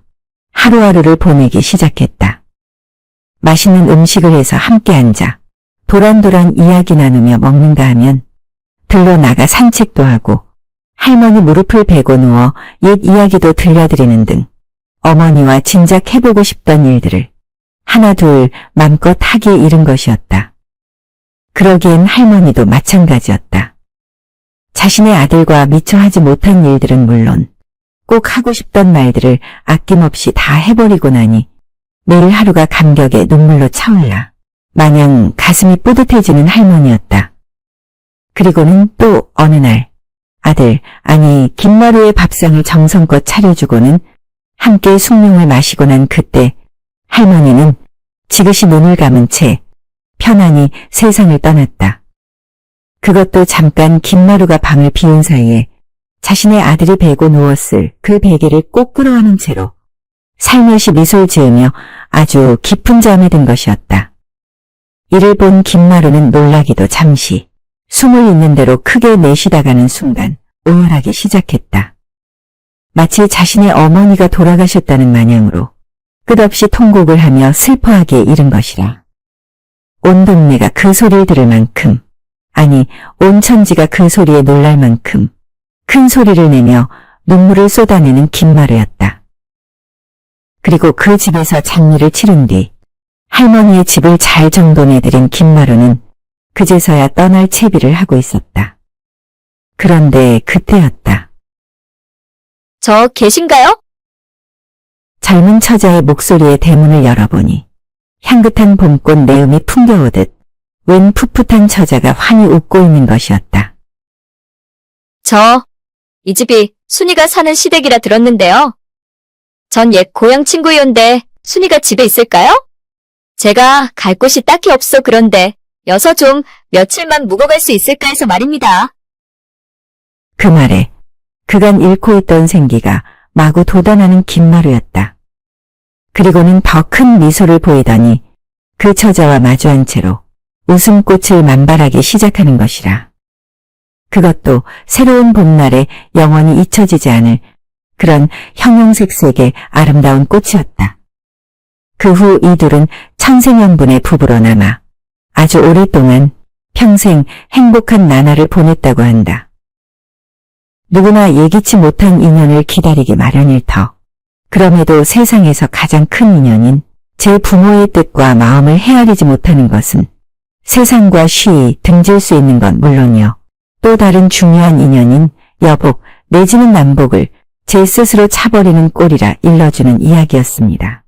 하루하루를 보내기 시작했다. 맛있는 음식을 해서 함께 앉아 도란도란 이야기 나누며 먹는가 하면 들러 나가 산책도 하고 할머니 무릎을 베고 누워 옛 이야기도 들려드리는 등 어머니와 진작 해보고 싶던 일들을 하나 둘 맘껏 하기에 이른 것이었다. 그러기엔 할머니도 마찬가지였다. 자신의 아들과 미처 하지 못한 일들은 물론 꼭 하고 싶던 말들을 아낌없이 다 해버리고 나니 매일 하루가 감격에 눈물로 차올라 마냥 가슴이 뿌듯해지는 할머니였다. 그리고는 또 어느 날 아들, 아니 김마루의 밥상을 정성껏 차려주고는 함께 숭늉을 마시고 난 그때 할머니는 지그시 눈을 감은 채 편안히 세상을 떠났다. 그것도 잠깐 김마루가 방을 비운 사이에 자신의 아들이 베고 누웠을 그 베개를 꼭 끌어안은 채로 살며시 미소를 지으며 아주 깊은 잠에 든 것이었다. 이를 본 김마루는 놀라기도 잠시 숨을 있는 대로 크게 내쉬다가는 순간 오열하기 시작했다. 마치 자신의 어머니가 돌아가셨다는 마냥으로 끝없이 통곡을 하며 슬퍼하기에 이른 것이라. 온 동네가 그 소리를 들을 만큼, 아니 온 천지가 그 소리에 놀랄 만큼 큰 소리를 내며 눈물을 쏟아내는 김마루였다. 그리고 그 집에서 장례를 치른 뒤 할머니의 집을 잘 정돈해드린 김마루는 그제서야 떠날 채비를 하고 있었다. 그런데 그때였다. 저 계신가요? 젊은 처자의 목소리에 대문을 열어보니 향긋한 봄꽃 내음이 풍겨오듯 웬 풋풋한 처자가 환히 웃고 있는 것이었다. 이 집이 순이가 사는 시댁이라 들었는데요. 전 옛 고향 친구이온데 순이가 집에 있을까요? 제가 갈 곳이 딱히 없어 그런데 여서 좀 며칠만 묵어갈 수 있을까 해서 말입니다. 그 말에 그간 잃고 있던 생기가 마구 돋아나는 김마루였다. 그리고는 더 큰 미소를 보이더니 그 처자와 마주한 채로 웃음꽃을 만발하기 시작하는 것이라. 그것도 새로운 봄날에 영원히 잊혀지지 않을 그런 형형색색의 아름다운 꽃이었다. 그 후 이 둘은 천생연분의 부부로 남아 아주 오랫동안 평생 행복한 나날을 보냈다고 한다. 누구나 예기치 못한 인연을 기다리기 마련일 터. 그럼에도 세상에서 가장 큰 인연인 제 부모의 뜻과 마음을 헤아리지 못하는 것은 세상과 쉬이 등질 수 있는 건 물론이요. 또 다른 중요한 인연인 여복 내지는 남복을 제 스스로 차버리는 꼴이라 일러주는 이야기였습니다.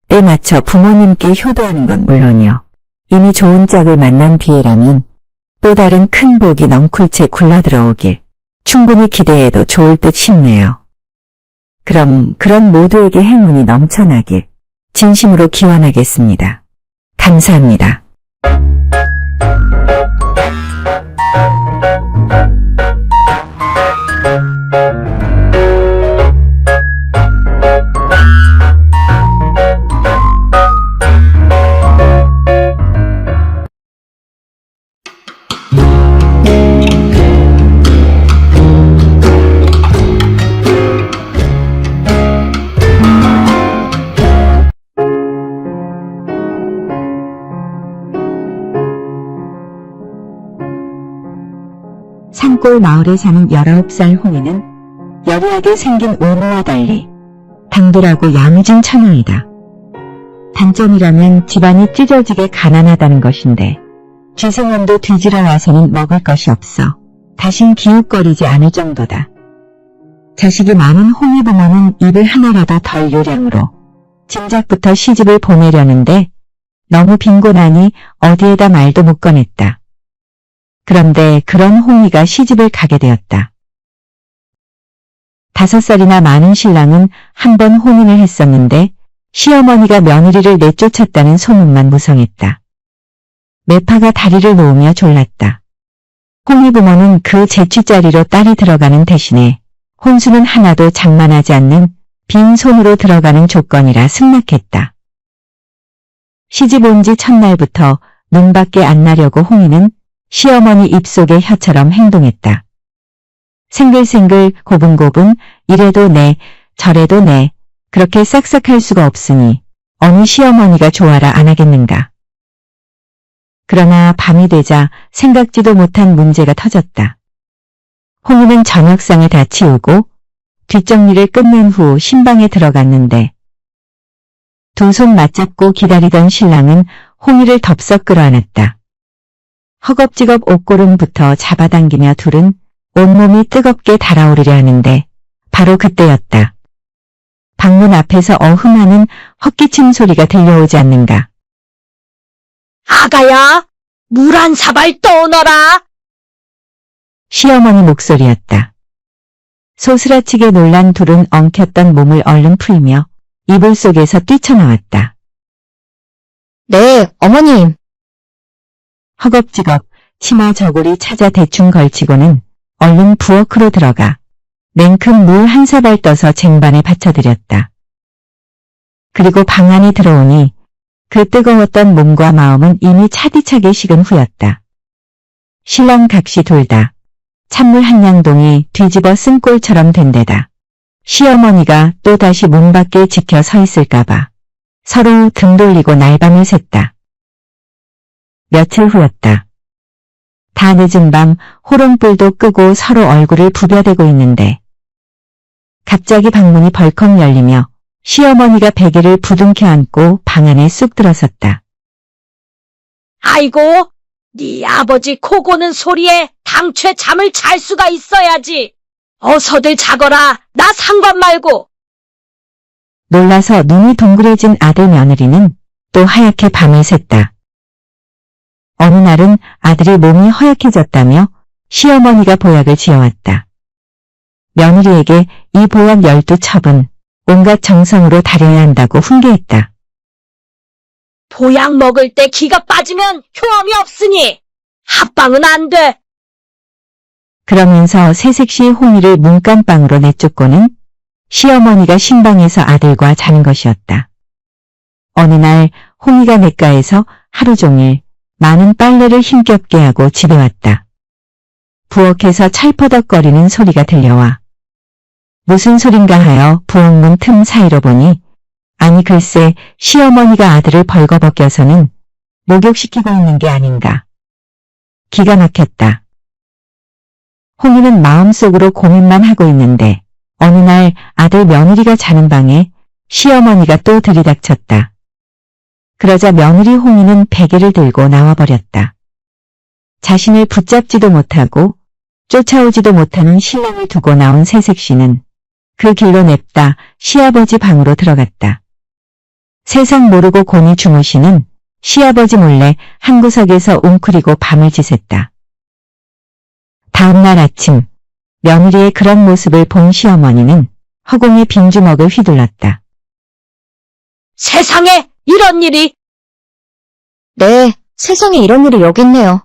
때 맞춰 부모님께 효도하는 건 물론이요. 이미 좋은 짝을 만난 뒤에라면 또 다른 큰 복이 넝쿨 채 굴러들어오길 충분히 기대해도 좋을 듯 싶네요. 그럼 그런 모두에게 행운이 넘쳐나길 진심으로 기원하겠습니다. 감사합니다. 산골 마을에 사는 19살 홍이는 여리하게 생긴 외모와 달리 당돌하고 야무진 처녀이다. 단점이라면 집안이 찢어지게 가난하다는 것인데 쥐생년도 뒤지러 와서는 먹을 것이 없어 다신 기웃거리지 않을 정도다. 자식이 많은 홍이 부모는 입을 하나라도 덜 요량으로 진작부터 시집을 보내려는데 너무 빈곤하니 어디에다 말도 못 꺼냈다. 그런데 그런 홍이가 시집을 가게 되었다. 5살이나 많은 신랑은 한 번 혼인을 했었는데 시어머니가 며느리를 내쫓았다는 소문만 무성했다. 매파가 다리를 놓으며 졸랐다. 홍이 부모는 그 재취자리로 딸이 들어가는 대신에 혼수는 하나도 장만하지 않는 빈손으로 들어가는 조건이라 승낙했다. 시집 온 지 첫날부터 눈밖에 안 나려고 홍이는 시어머니 입속의 혀처럼 행동했다. 생글생글 고분고분 이래도 네, 저래도 네, 그렇게 싹싹 할 수가 없으니 어느 시어머니가 좋아라 안 하겠는가. 그러나 밤이 되자 생각지도 못한 문제가 터졌다. 홍이는 저녁상을 다 치우고 뒷정리를 끝낸 후 신방에 들어갔는데 두 손 맞잡고 기다리던 신랑은 홍이를 덥석 끌어안았다. 허겁지겁 옷고름부터 잡아당기며 둘은 온몸이 뜨겁게 달아오르려 하는데 바로 그때였다. 방문 앞에서 어흥하는 헛기침 소리가 들려오지 않는가. 아가야, 물 한 사발 떠오너라. 시어머니 목소리였다. 소스라치게 놀란 둘은 엉켰던 몸을 얼른 풀며 이불 속에서 뛰쳐나왔다. 네, 어머님. 허겁지겁 치마 저고리 찾아 대충 걸치고는 얼른 부엌으로 들어가 냉큼 물 한 사발 떠서 쟁반에 받쳐드렸다. 그리고 방 안에 들어오니 그 뜨거웠던 몸과 마음은 이미 차디차게 식은 후였다. 신랑 각시 둘 다 찬물 한 양동이 뒤집어 쓴 꼴처럼 된 데다 시어머니가 또다시 문 밖에 지켜 서 있을까봐 서로 등 돌리고 날밤을 샜다. 며칠 후였다. 다 늦은 밤 호롱불도 끄고 서로 얼굴을 부벼대고 있는데 갑자기 방문이 벌컥 열리며 시어머니가 베개를 부둥켜 안고 방 안에 쑥 들어섰다. 아이고, 네 아버지 코 고는 소리에 당최 잠을 잘 수가 있어야지. 어서들 자거라. 나 상관 말고. 놀라서 눈이 동그래진 아들 며느리는 또 하얗게 밤을 샜다. 어느 날은 아들이 몸이 허약해졌다며 시어머니가 보약을 지어왔다. 며느리에게 이 보약 12첩은 온갖 정성으로 다려야 한다고 훈계했다. 보약 먹을 때 기가 빠지면 효험이 없으니 합방은 안 돼. 그러면서 새색시 홍이를 문간방으로 내쫓고는 시어머니가 신방에서 아들과 자는 것이었다. 어느 날 홍이가 냇가에서 하루 종일 많은 빨래를 힘겹게 하고 집에 왔다. 부엌에서 찰퍼덕거리는 소리가 들려와 무슨 소린가 하여 부엌문 틈 사이로 보니 아니 글쎄 시어머니가 아들을 벌거벗겨서는 목욕시키고 있는 게 아닌가. 기가 막혔다. 홍이는 마음속으로 고민만 하고 있는데 어느 날 아들 며느리가 자는 방에 시어머니가 또 들이닥쳤다. 그러자 며느리 홍이는 베개를 들고 나와버렸다. 자신을 붙잡지도 못하고 쫓아오지도 못하는 신랑을 두고 나온 새색시는 그 길로 냅다 시아버지 방으로 들어갔다. 세상 모르고 곤히 주무시는 시아버지 몰래 한 구석에서 웅크리고 밤을 지샜다. 다음날 아침 며느리의 그런 모습을 본 시어머니는 허공에 빈주먹을 휘둘렀다. 세상에 이런 일이. 네, 세상에 이런 일이 여기 있네요.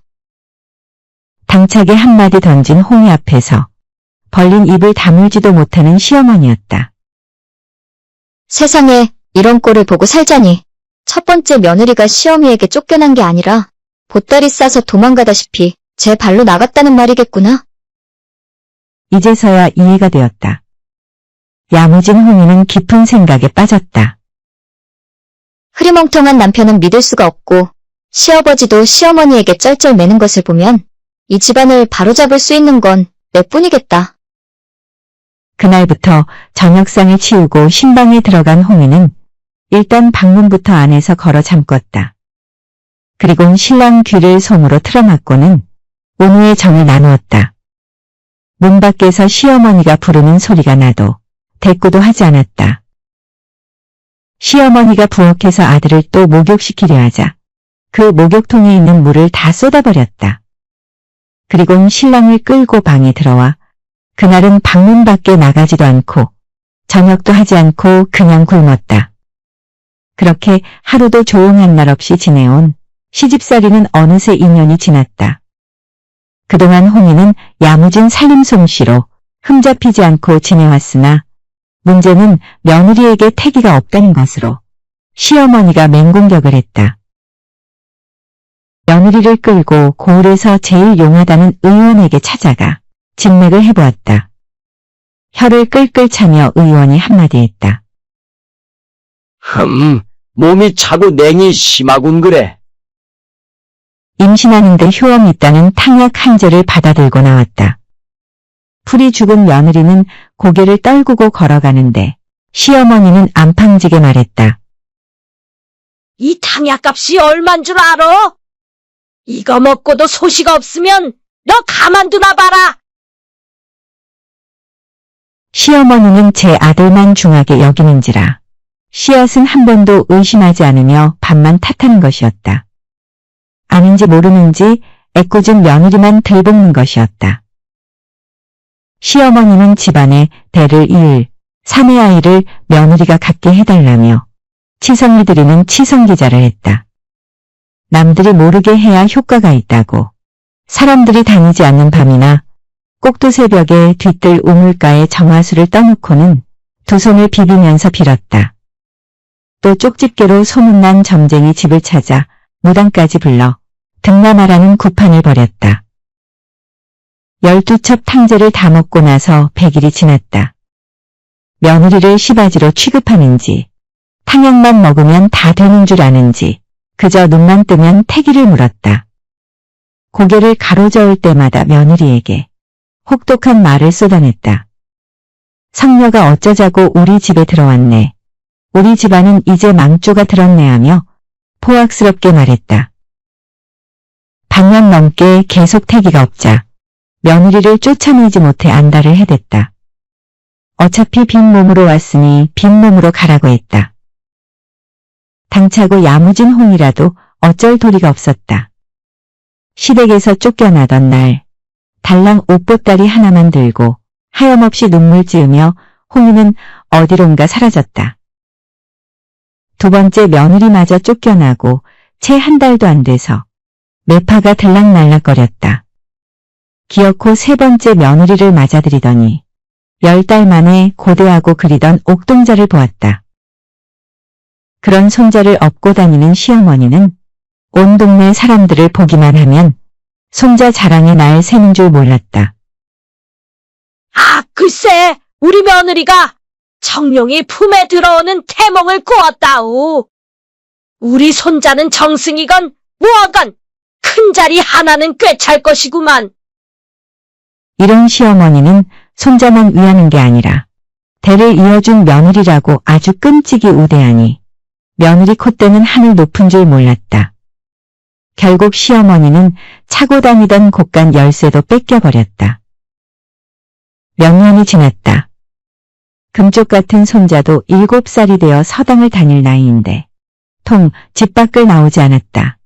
당차게 한마디 던진 홍이 앞에서 벌린 입을 다물지도 못하는 시어머니였다. 세상에 이런 꼴을 보고 살자니 첫 번째 며느리가 시어미에게 쫓겨난 게 아니라 보따리 싸서 도망가다시피 제 발로 나갔다는 말이겠구나. 이제서야 이해가 되었다. 야무진 홍이는 깊은 생각에 빠졌다. 흐리멍텅한 남편은 믿을 수가 없고 시아버지도 시어머니에게 쩔쩔매는 것을 보면 이 집안을 바로잡을 수 있는 건 내뿐이겠다. 그날부터 저녁상을 치우고 신방에 들어간 홍이는 일단 방문부터 안에서 걸어 잠궜다. 그리곤 신랑 귀를 손으로 틀어막고는 온후의 정을 나누었다. 문 밖에서 시어머니가 부르는 소리가 나도 대꾸도 하지 않았다. 시어머니가 부엌에서 아들을 또 목욕시키려 하자 그 목욕통에 있는 물을 다 쏟아버렸다. 그리곤 신랑을 끌고 방에 들어와 그날은 방문 밖에 나가지도 않고 저녁도 하지 않고 그냥 굶었다. 그렇게 하루도 조용한 날 없이 지내온 시집살이는 어느새 2년이 지났다. 그동안 홍이는 야무진 살림 솜씨로 흠잡히지 않고 지내왔으나 문제는 며느리에게 태기가 없다는 것으로 시어머니가 맹공격을 했다. 며느리를 끌고 고을에서 제일 용하다는 의원에게 찾아가 진맥을 해보았다. 혀를 끌끌 차며 의원이 한마디 했다. 몸이 차고 냉이 심하군 그래. 임신하는데 효험이 있다는 탕약 한 제를 받아들고 나왔다. 풀이 죽은 며느리는 고개를 떨구고 걸어가는데 시어머니는 안팡지게 말했다. 이 탕약값이 얼만 줄 알아? 이거 먹고도 소식 없으면 너 가만두나 봐라. 시어머니는 제 아들만 중하게 여기는지라 씨앗은 한 번도 의심하지 않으며 밥만 탓하는 것이었다. 아는지 모르는지 애꿎은 며느리만 들볶는 것이었다. 시어머니는 집안에 대를 이을 사내 아이를 며느리가 갖게 해달라며 치성이 들이는 치성기자를 했다. 남들이 모르게 해야 효과가 있다고 사람들이 다니지 않는 밤이나 꼭두 새벽에 뒤뜰 우물가에 정화수를 떠놓고는 두 손을 비비면서 빌었다. 또 쪽집게로 소문난 점쟁이 집을 찾아 무당까지 불러 등나마라는 구판을 벌였다. 12첩 탕제를 다 먹고 나서 100일이 지났다. 며느리를 시바지로 취급하는지 탕약만 먹으면 다 되는 줄 아는지 그저 눈만 뜨면 태기를 물었다. 고개를 가로저을 때마다 며느리에게 혹독한 말을 쏟아냈다. 성녀가 어쩌자고 우리 집에 들어왔네. 우리 집안은 이제 망조가 들었네 하며 포악스럽게 말했다. 반년 넘게 계속 태기가 없자 며느리를 쫓아내지 못해 안달을 해댔다. 어차피 빈몸으로 왔으니 빈몸으로 가라고 했다. 당차고 야무진 홍이라도 어쩔 도리가 없었다. 시댁에서 쫓겨나던 날 달랑 옷보따리 하나만 들고 하염없이 눈물 찌으며 홍이는 어디론가 사라졌다. 두 번째 며느리마저 쫓겨나고 채 한 달도 안 돼서 매파가 들락날락거렸다. 기어코 세 번째 며느리를 맞아들이더니 10달 만에 고대하고 그리던 옥동자를 보았다. 그런 손자를 업고 다니는 시어머니는 온 동네 사람들을 보기만 하면 손자 자랑에 날 새는 줄 몰랐다. 아, 글쎄, 우리 며느리가 청룡이 품에 들어오는 태몽을 꾸었다우. 우리 손자는 정승이건 뭐건 큰 자리 하나는 꿰찰 것이구만. 이런 시어머니는 손자만 위하는 게 아니라 대를 이어준 며느리라고 아주 끔찍이 우대하니 며느리 콧대는 하늘 높은 줄 몰랐다. 결국 시어머니는 차고 다니던 곳간 열쇠도 뺏겨버렸다. 몇 년이 지났다. 금쪽 같은 손자도 7살이 되어 서당을 다닐 나이인데 통 집 밖을 나오지 않았다.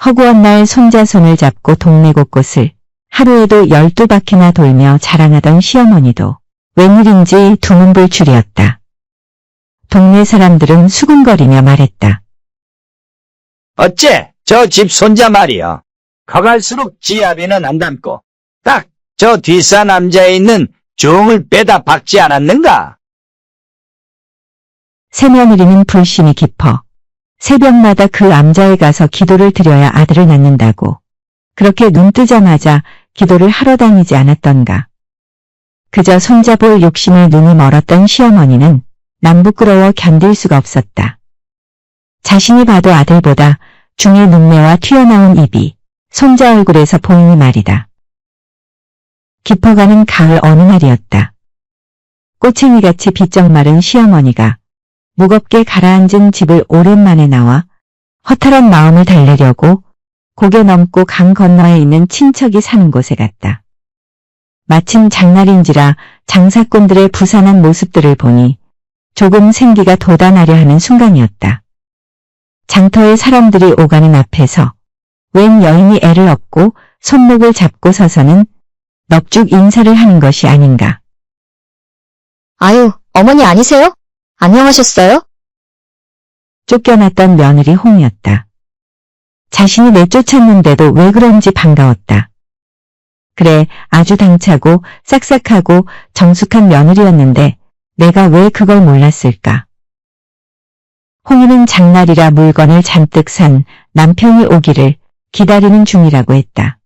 허구한 날 손자 손을 잡고 동네 곳곳을 하루에도 12바퀴나 돌며 자랑하던 시어머니도 웬일인지 두문불출이었다. 동네 사람들은 수군거리며 말했다. 어째 저 집 손자 말이여. 커갈수록 지아비는 안 닮고 딱 저 뒷사 남자에 있는 종을 빼다 박지 않았는가? 새며느리는 불심이 깊어 새벽마다 그 암자에 가서 기도를 드려야 아들을 낳는다고 그렇게 눈 뜨자마자 기도를 하러 다니지 않았던가. 그저 손자볼 욕심에 눈이 멀었던 시어머니는 남부끄러워 견딜 수가 없었다. 자신이 봐도 아들보다 중의 눈매와 튀어나온 입이 손자 얼굴에서 보이니 말이다. 깊어가는 가을 어느 날이었다. 꼬챙이같이 비쩍 마른 시어머니가 무겁게 가라앉은 집을 오랜만에 나와 허탈한 마음을 달래려고 고개 넘고 강 건너에 있는 친척이 사는 곳에 갔다. 마침 장날인지라 장사꾼들의 부산한 모습들을 보니 조금 생기가 돋아나려 하는 순간이었다. 장터에 사람들이 오가는 앞에서 웬 여인이 애를 업고 손목을 잡고 서서는 넙죽 인사를 하는 것이 아닌가. 아유, 어머니 아니세요? 안녕하셨어요? 쫓겨났던 며느리 홍이었다. 자신이 내쫓았는데도 왜 그런지 반가웠다. 그래, 아주 당차고 싹싹하고 정숙한 며느리였는데 내가 왜 그걸 몰랐을까. 홍이는 장날이라 물건을 잔뜩 산 남편이 오기를 기다리는 중이라고 했다.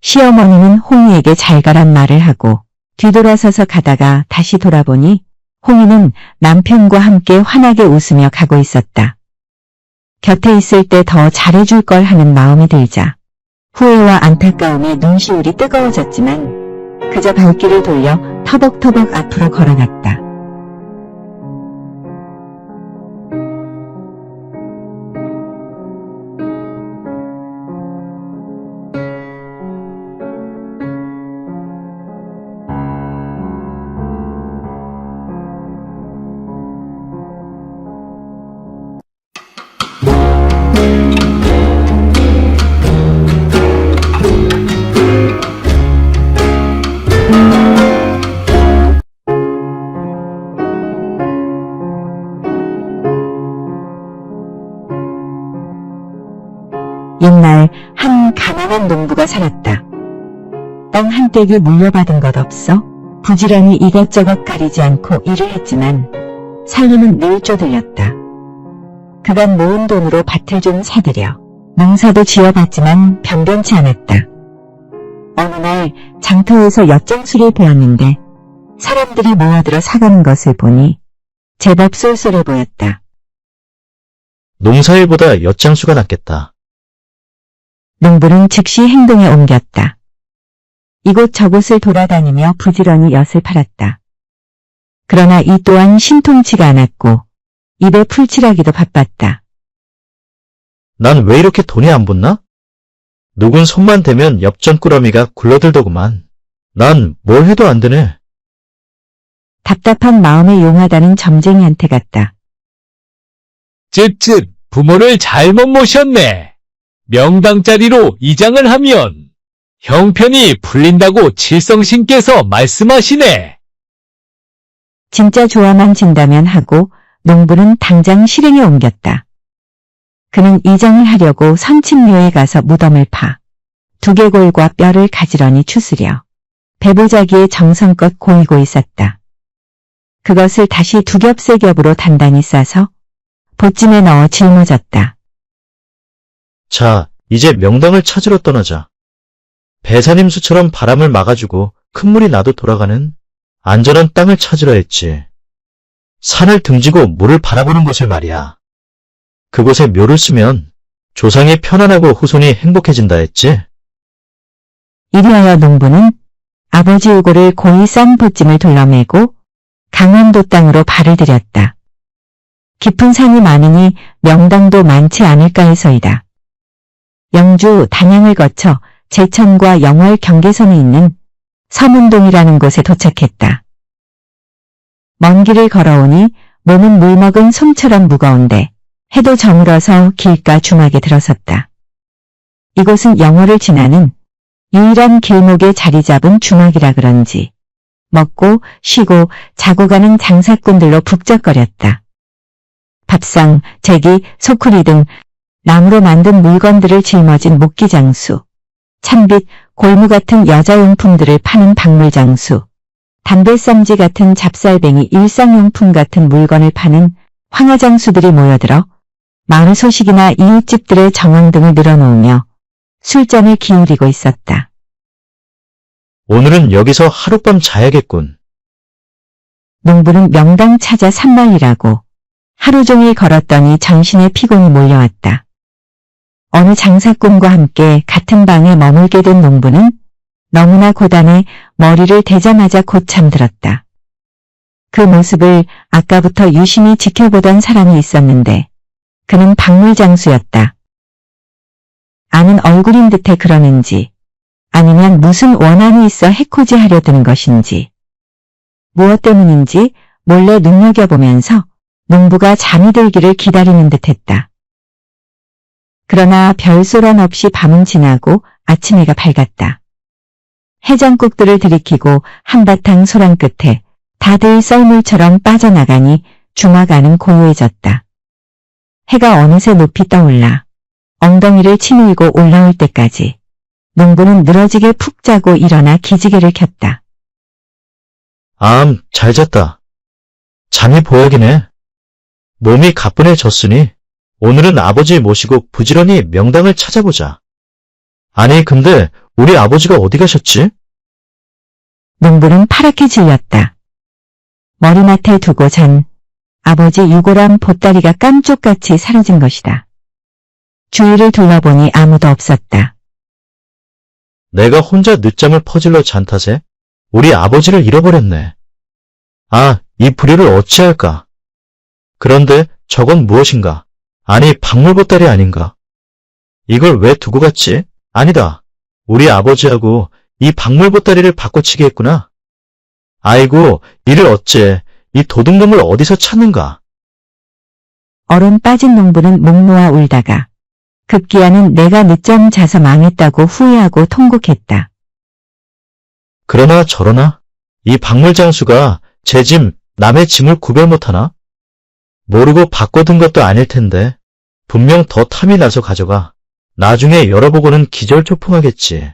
시어머니는 홍이에게 잘 가란 말을 하고 뒤돌아서서 가다가 다시 돌아보니 홍이는 남편과 함께 환하게 웃으며 가고 있었다. 곁에 있을 때 더 잘해줄 걸 하는 마음이 들자 후회와 안타까움에 눈시울이 뜨거워졌지만 그저 발길을 돌려 터벅터벅 앞으로 걸어갔다. 옛날 한 가난한 농부가 살았다. 땅 한 떼기 물려받은 것 없어 부지런히 이것저것 가리지 않고 일을 했지만 살림은 늘 쪼들렸다. 그간 모은 돈으로 밭을 좀 사들여 농사도 지어봤지만 변변치 않았다. 어느 날 장터에서 엿장수를 보았는데 사람들이 모여들어 사가는 것을 보니 제법 쏠쏠해 보였다. 농사일보다 엿장수가 낫겠다. 농부는 즉시 행동에 옮겼다. 이곳저곳을 돌아다니며 부지런히 엿을 팔았다. 그러나 이 또한 신통치가 않았고 입에 풀칠하기도 바빴다. 난 왜 이렇게 돈이 안 붙나? 누군 손만 대면 엽전 꾸러미가 굴러들더구만. 난 뭘 해도 안 되네. 답답한 마음에 용하다는 점쟁이한테 갔다. 쯧쯧, 부모를 잘못 모셨네. 명당자리로 이장을 하면 형편이 풀린다고 칠성신께서 말씀하시네. 진짜 좋아만 진다면 하고 농부는 당장 실행에 옮겼다. 그는 이장을 하려고 선친묘에 가서 무덤을 파 두개골과 뼈를 가지런히 추스려 배보자기에 정성껏 고이고 있었다. 그것을 다시 두 겹 세 겹으로 단단히 싸서 보찜에 넣어 짊어졌다. 자, 이제 명당을 찾으러 떠나자. 배산임수처럼 바람을 막아주고 큰 물이 나도 돌아가는 안전한 땅을 찾으려 했지. 산을 등지고 물을 바라보는 곳을 말이야. 그곳에 묘를 쓰면 조상이 편안하고 후손이 행복해진다 했지. 이리하여 농부는 아버지 유고를 고이 싼 보찜을 둘러매고 강원도 땅으로 발을 들였다. 깊은 산이 많으니 명당도 많지 않을까 해서이다. 영주 단양을 거쳐 제천과 영월 경계선에 있는 서문동이라는 곳에 도착했다. 먼 길을 걸어오니 몸은 물먹은 솜처럼 무거운데 해도 저물어서 길가 중앙에 들어섰다. 이곳은 영월을 지나는 유일한 길목에 자리 잡은 주막이라 그런지 먹고 쉬고 자고 가는 장사꾼들로 북적거렸다. 밥상, 제기, 소쿠리 등 나무로 만든 물건들을 짊어진 목기장수, 찬빛, 골무 같은 여자용품들을 파는 박물장수, 담배쌈지 같은 잡쌀뱅이 일상용품 같은 물건을 파는 황화장수들이 모여들어 마을 소식이나 이웃집들의 정황 등을 늘어놓으며 술잔을 기울이고 있었다. 오늘은 여기서 하룻밤 자야겠군. 농부는 명당 찾아 산만이라고 하루 종일 걸었더니 전신에 피곤이 몰려왔다. 어느 장사꾼과 함께 같은 방에 머물게 된 농부는 너무나 고단해 머리를 대자마자 곧 잠들었다. 그 모습을 아까부터 유심히 지켜보던 사람이 있었는데 그는 박물장수였다. 아는 얼굴인 듯해 그러는지 아니면 무슨 원한이 있어 해코지하려 드는 것인지 무엇 때문인지 몰래 눈여겨보면서 농부가 잠이 들기를 기다리는 듯했다. 그러나 별소란 없이 밤은 지나고 아침해가 밝았다. 해장국들을 들이키고 한바탕 소란 끝에 다들 썰물처럼 빠져나가니 주막 안은 고요해졌다. 해가 어느새 높이 떠올라 엉덩이를 치밀고 올라올 때까지 농부는 늘어지게 푹 자고 일어나 기지개를 켰다. 잘 잤다. 잠이 보약이네. 몸이 가뿐해졌으니 오늘은 아버지 모시고 부지런히 명당을 찾아보자. 아니, 근데 우리 아버지가 어디 가셨지? 농부는 파랗게 질렸다. 머리맡에 두고 잔 아버지 유골함 보따리가 깜쪽같이 사라진 것이다. 주위를 둘러보니 아무도 없었다. 내가 혼자 늦잠을 퍼질러 잔 탓에 우리 아버지를 잃어버렸네. 아, 이 불의를 어찌할까? 그런데 저건 무엇인가? 아니, 박물보따리 아닌가? 이걸 왜 두고 갔지? 아니다. 우리 아버지하고 이 박물보따리를 바꿔치기 했구나. 아이고, 이를 어째, 이 도둑놈을 어디서 찾는가? 얼음 빠진 농부는 목 놓아 울다가 급기야는 내가 늦잠 자서 망했다고 후회하고 통곡했다. 그러나 저러나? 이 박물장수가 제 짐, 남의 짐을 구별 못하나? 모르고 바꿔둔 것도 아닐 텐데 분명 더 탐이 나서 가져가. 나중에 열어보고는 기절초풍하겠지.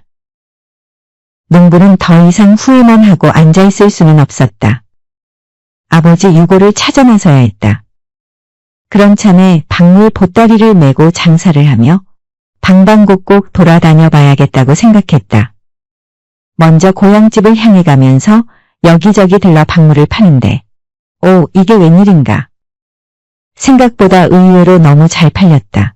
농부는 더 이상 후회만 하고 앉아있을 수는 없었다. 아버지 유골을 찾아 나서야 했다. 그런 참에 박물 보따리를 메고 장사를 하며 방방곡곡 돌아다녀 봐야겠다고 생각했다. 먼저 고향집을 향해 가면서 여기저기 들러 박물을 파는데 오, 이게 웬일인가. 생각보다 의외로 너무 잘 팔렸다.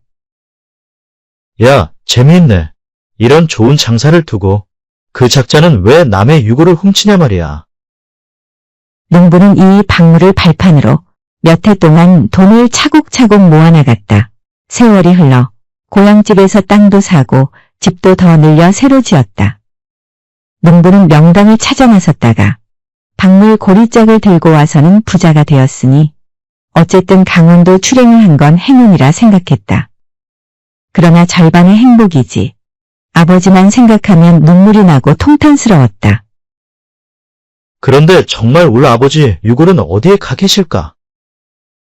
야, 재미있네. 이런 좋은 장사를 두고 그 작자는 왜 남의 유골을 훔치냐 말이야. 농부는 이 박물을 발판으로 몇 해 동안 돈을 차곡차곡 모아나갔다. 세월이 흘러 고향집에서 땅도 사고 집도 더 늘려 새로 지었다. 농부는 명당을 찾아 나섰다가 박물 고리짝을 들고 와서는 부자가 되었으니 어쨌든 강원도 출행을 한 건 행운이라 생각했다. 그러나 절반의 행복이지. 아버지만 생각하면 눈물이 나고 통탄스러웠다. 그런데 정말 우리 아버지 유골은 어디에 가 계실까?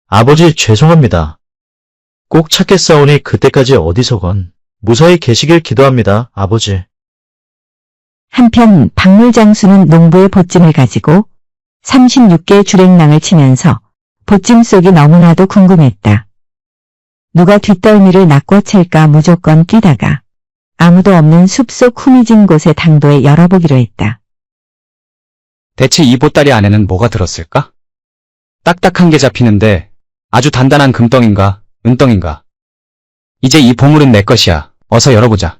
아버지 죄송합니다. 꼭 찾겠사오니 그때까지 어디서건 무사히 계시길 기도합니다, 아버지. 한편 박물장수는 농부의 보찜을 가지고 36개 주랭랑을 치면서 보찜 속이 너무나도 궁금했다. 누가 뒷덜미를 낚고챌까 무조건 뛰다가 아무도 없는 숲속 후미진 곳에 당도에 열어보기로 했다. 대체 이 보따리 안에는 뭐가 들었을까? 딱딱한 게 잡히는데 아주 단단한 금덩인가 은덩인가. 이제 이 보물은 내 것이야. 어서 열어보자.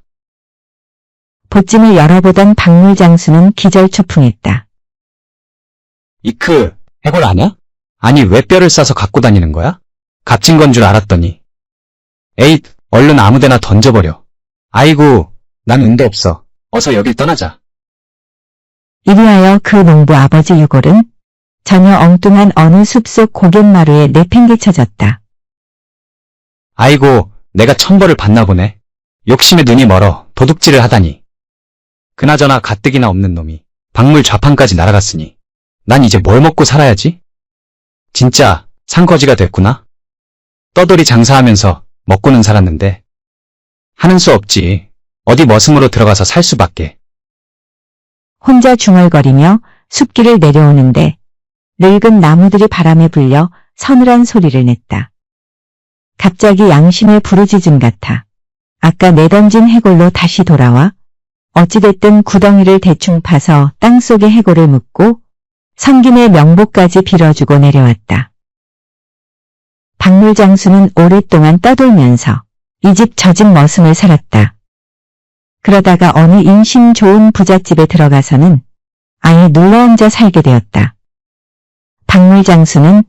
보찜을 열어보던 박물장수는 기절초풍했다. 이크, 해골 아냐? 아니 왜 뼈를 싸서 갖고 다니는 거야? 값진 건 줄 알았더니. 에잇, 얼른 아무데나 던져버려. 아이고, 난 운도 없어. 어서 여길 떠나자. 이리하여 그 농부 아버지 유골은 전혀 엉뚱한 어느 숲속 고갯마루에 내팽개쳐졌다. 아이고, 내가 천벌을 받나 보네. 욕심에 눈이 멀어 도둑질을 하다니. 그나저나 가뜩이나 없는 놈이 박물 좌판까지 날아갔으니 난 이제 뭘 먹고 살아야지? 진짜 산거지가 됐구나. 떠돌이 장사하면서 먹고는 살았는데 하는 수 없지. 어디 머슴으로 들어가서 살 수밖에. 혼자 중얼거리며 숲길을 내려오는데 늙은 나무들이 바람에 불려 서늘한 소리를 냈다. 갑자기 양심의 부르짖음 같아 아까 내던진 해골로 다시 돌아와 어찌됐든 구덩이를 대충 파서 땅속에 해골을 묻고 성김의 명복까지 빌어주고 내려왔다. 박물장수는 오랫동안 떠돌면서 이 집 저 집 머슴을 살았다. 그러다가 어느 인심 좋은 부잣집에 들어가서는 아예 눌러앉아 살게 되었다. 박물장수는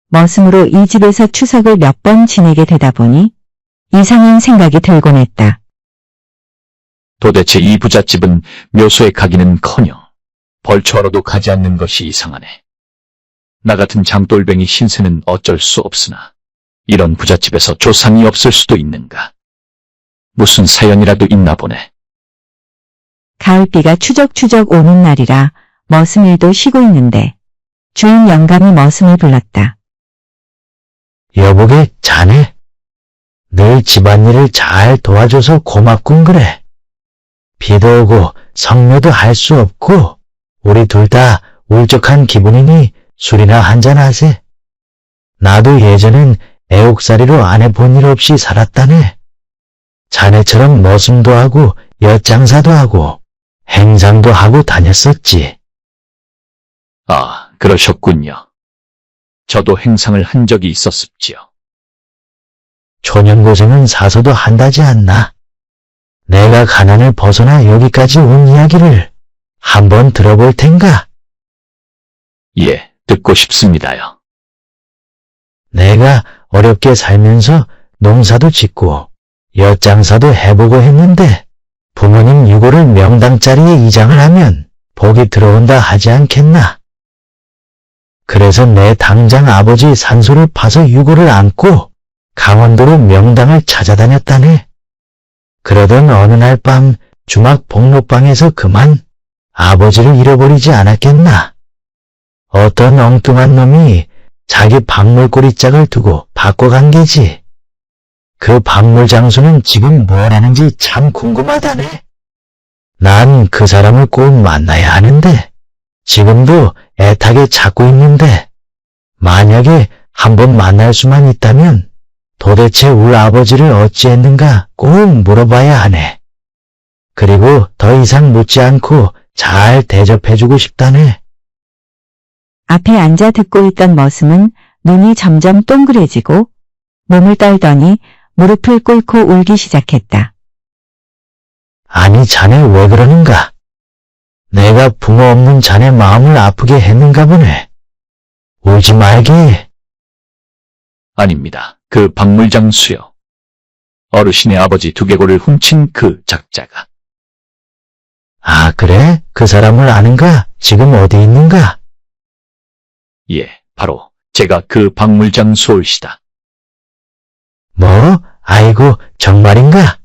머슴으로 이 집에서 추석을 몇 번 지내게 되다 보니 이상한 생각이 들곤 했다. 도대체 이 부잣집은 묘소에 가기는커녕 벌초하러도 가지 않는 것이 이상하네. 나 같은 장돌뱅이 신세는 어쩔 수 없으나 이런 부잣집에서 조상이 없을 수도 있는가. 무슨 사연이라도 있나 보네. 가을비가 추적추적 오는 날이라 머슴일도 쉬고 있는데 주인 영감이 머슴을 불렀다. 여보게 자네? 늘 집안일을 잘 도와줘서 고맙군 그래. 비도 오고 성묘도 할 수 없고 우리 둘 다 울적한 기분이니 술이나 한잔 하세. 나도 예전엔 애옥살이로 안 해본 일 없이 살았다네. 자네처럼 머슴도 하고 엿장사도 하고 행상도 하고 다녔었지. 아, 그러셨군요. 저도 행상을 한 적이 있었습지요. 초년고생은 사서도 한다지 않나. 내가 가난을 벗어나 여기까지 온 이야기를 한번 들어볼 텐가? 예, 듣고 싶습니다요. 내가 어렵게 살면서 농사도 짓고 엿장사도 해보고 했는데 부모님 유고를 명당짜리에 이장을 하면 복이 들어온다 하지 않겠나? 그래서 내 당장 아버지 산소를 파서 유고를 안고 강원도로 명당을 찾아다녔다네. 그러던 어느 날 밤 주막 복록방에서 그만 아버지를 잃어버리지 않았겠나? 어떤 엉뚱한 놈이 자기 박물꼬리짝을 두고 바꿔간 게지. 그 박물 장수는 지금 뭘 하는지 참 궁금하다네. 난 그 사람을 꼭 만나야 하는데 지금도 애타게 찾고 있는데 만약에 한번 만날 수만 있다면 도대체 우리 아버지를 어찌했는가 꼭 물어봐야 하네. 그리고 더 이상 묻지 않고 잘 대접해주고 싶다네. 앞에 앉아 듣고 있던 머슴은 눈이 점점 동그래지고 몸을 떨더니 무릎을 꿇고 울기 시작했다. 아니 자네 왜 그러는가? 내가 부모 없는 자네 마음을 아프게 했는가 보네. 울지 말게. 아닙니다. 그 박물장수요. 어르신의 아버지 두개골을 훔친 그 작자가. 아 그래? 그 사람을 아는가? 지금 어디 있는가? 예, 바로 제가 그 박물장수올시다. 뭐? 아이고 정말인가?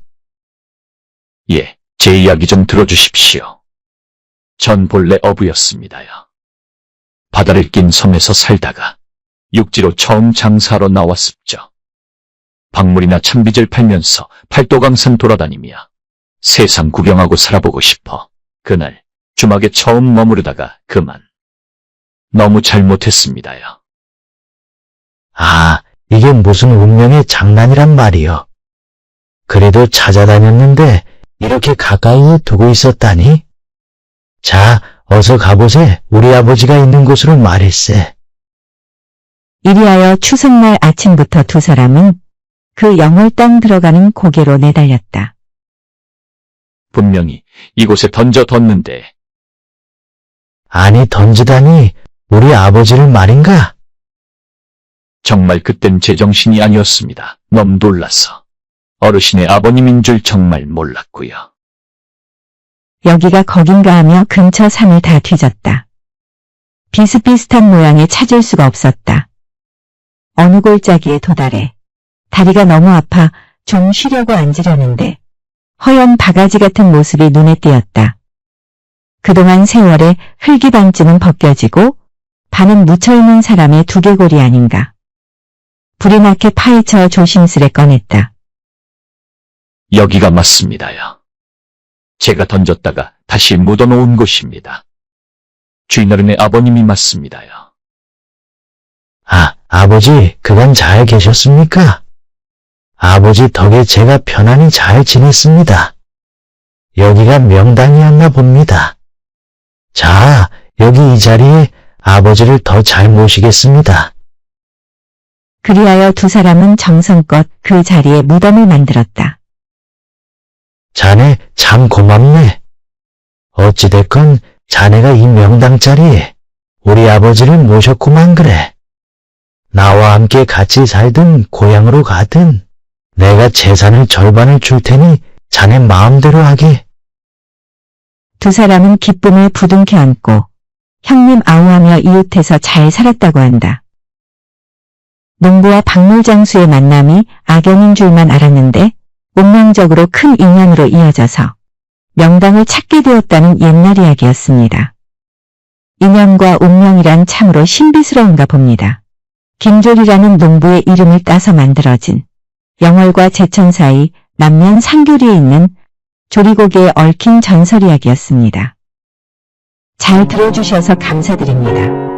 예, 제 이야기 좀 들어주십시오. 전 본래 어부였습니다요. 바다를 낀 섬에서 살다가 육지로 처음 장사로 나왔습죠. 박물이나 참비질 팔면서 팔도강산 돌아다니며 세상 구경하고 살아보고 싶어 그날 주막에 처음 머무르다가 그만. 너무 잘못했습니다요. 아, 이게 무슨 운명의 장난이란 말이요. 그래도 찾아다녔는데 이렇게 가까이에 두고 있었다니? 자, 어서 가보세. 우리 아버지가 있는 곳으로 말일세. 이리하여 추석날 아침부터 두 사람은 그 영월당 들어가는 고개로 내달렸다. 분명히 이곳에 던져뒀는데. 아니 던지다니 우리 아버지를 말인가? 정말 그땐 제정신이 아니었습니다. 너무 놀라서. 어르신의 아버님인 줄 정말 몰랐고요. 여기가 거긴가 하며 근처 산을 다 뒤졌다. 비슷비슷한 모양에 찾을 수가 없었다. 어느 골짜기에 도달해 다리가 너무 아파 좀 쉬려고 앉으려는데 허연 바가지 같은 모습이 눈에 띄었다. 그동안 세월에 흙이 반쯤은 벗겨지고 반은 묻혀있는 사람의 두개골이 아닌가. 불이 나게 파헤쳐 조심스레 꺼냈다. 여기가 맞습니다요. 제가 던졌다가 다시 묻어놓은 곳입니다. 주인어른의 아버님이 맞습니다요. 아, 아버지 그간 잘 계셨습니까? 아버지 덕에 제가 편안히 잘 지냈습니다. 여기가 명당이었나 봅니다. 자, 여기 이 자리에 아버지를 더 잘 모시겠습니다. 그리하여 두 사람은 정성껏 그 자리에 무덤을 만들었다. 자네 참 고맙네. 어찌됐건 자네가 이 명당 자리에 우리 아버지를 모셨구만 그래. 나와 함께 같이 살든 고향으로 가든 내가 재산을 절반을 줄 테니 자네 마음대로 하게. 두 사람은 기쁨을 부둥켜 안고 형님 아우하며 이웃해서 잘 살았다고 한다. 농부와 박물장수의 만남이 악연인 줄만 알았는데 운명적으로 큰 인연으로 이어져서 명당을 찾게 되었다는 옛날 이야기였습니다. 인연과 운명이란 참으로 신비스러운가 봅니다. 김졸이라는 농부의 이름을 따서 만들어진 영월과 제천 사이 남면 상교리에 있는 조리고개에 얽힌 전설 이야기였습니다. 잘 들어주셔서 감사드립니다.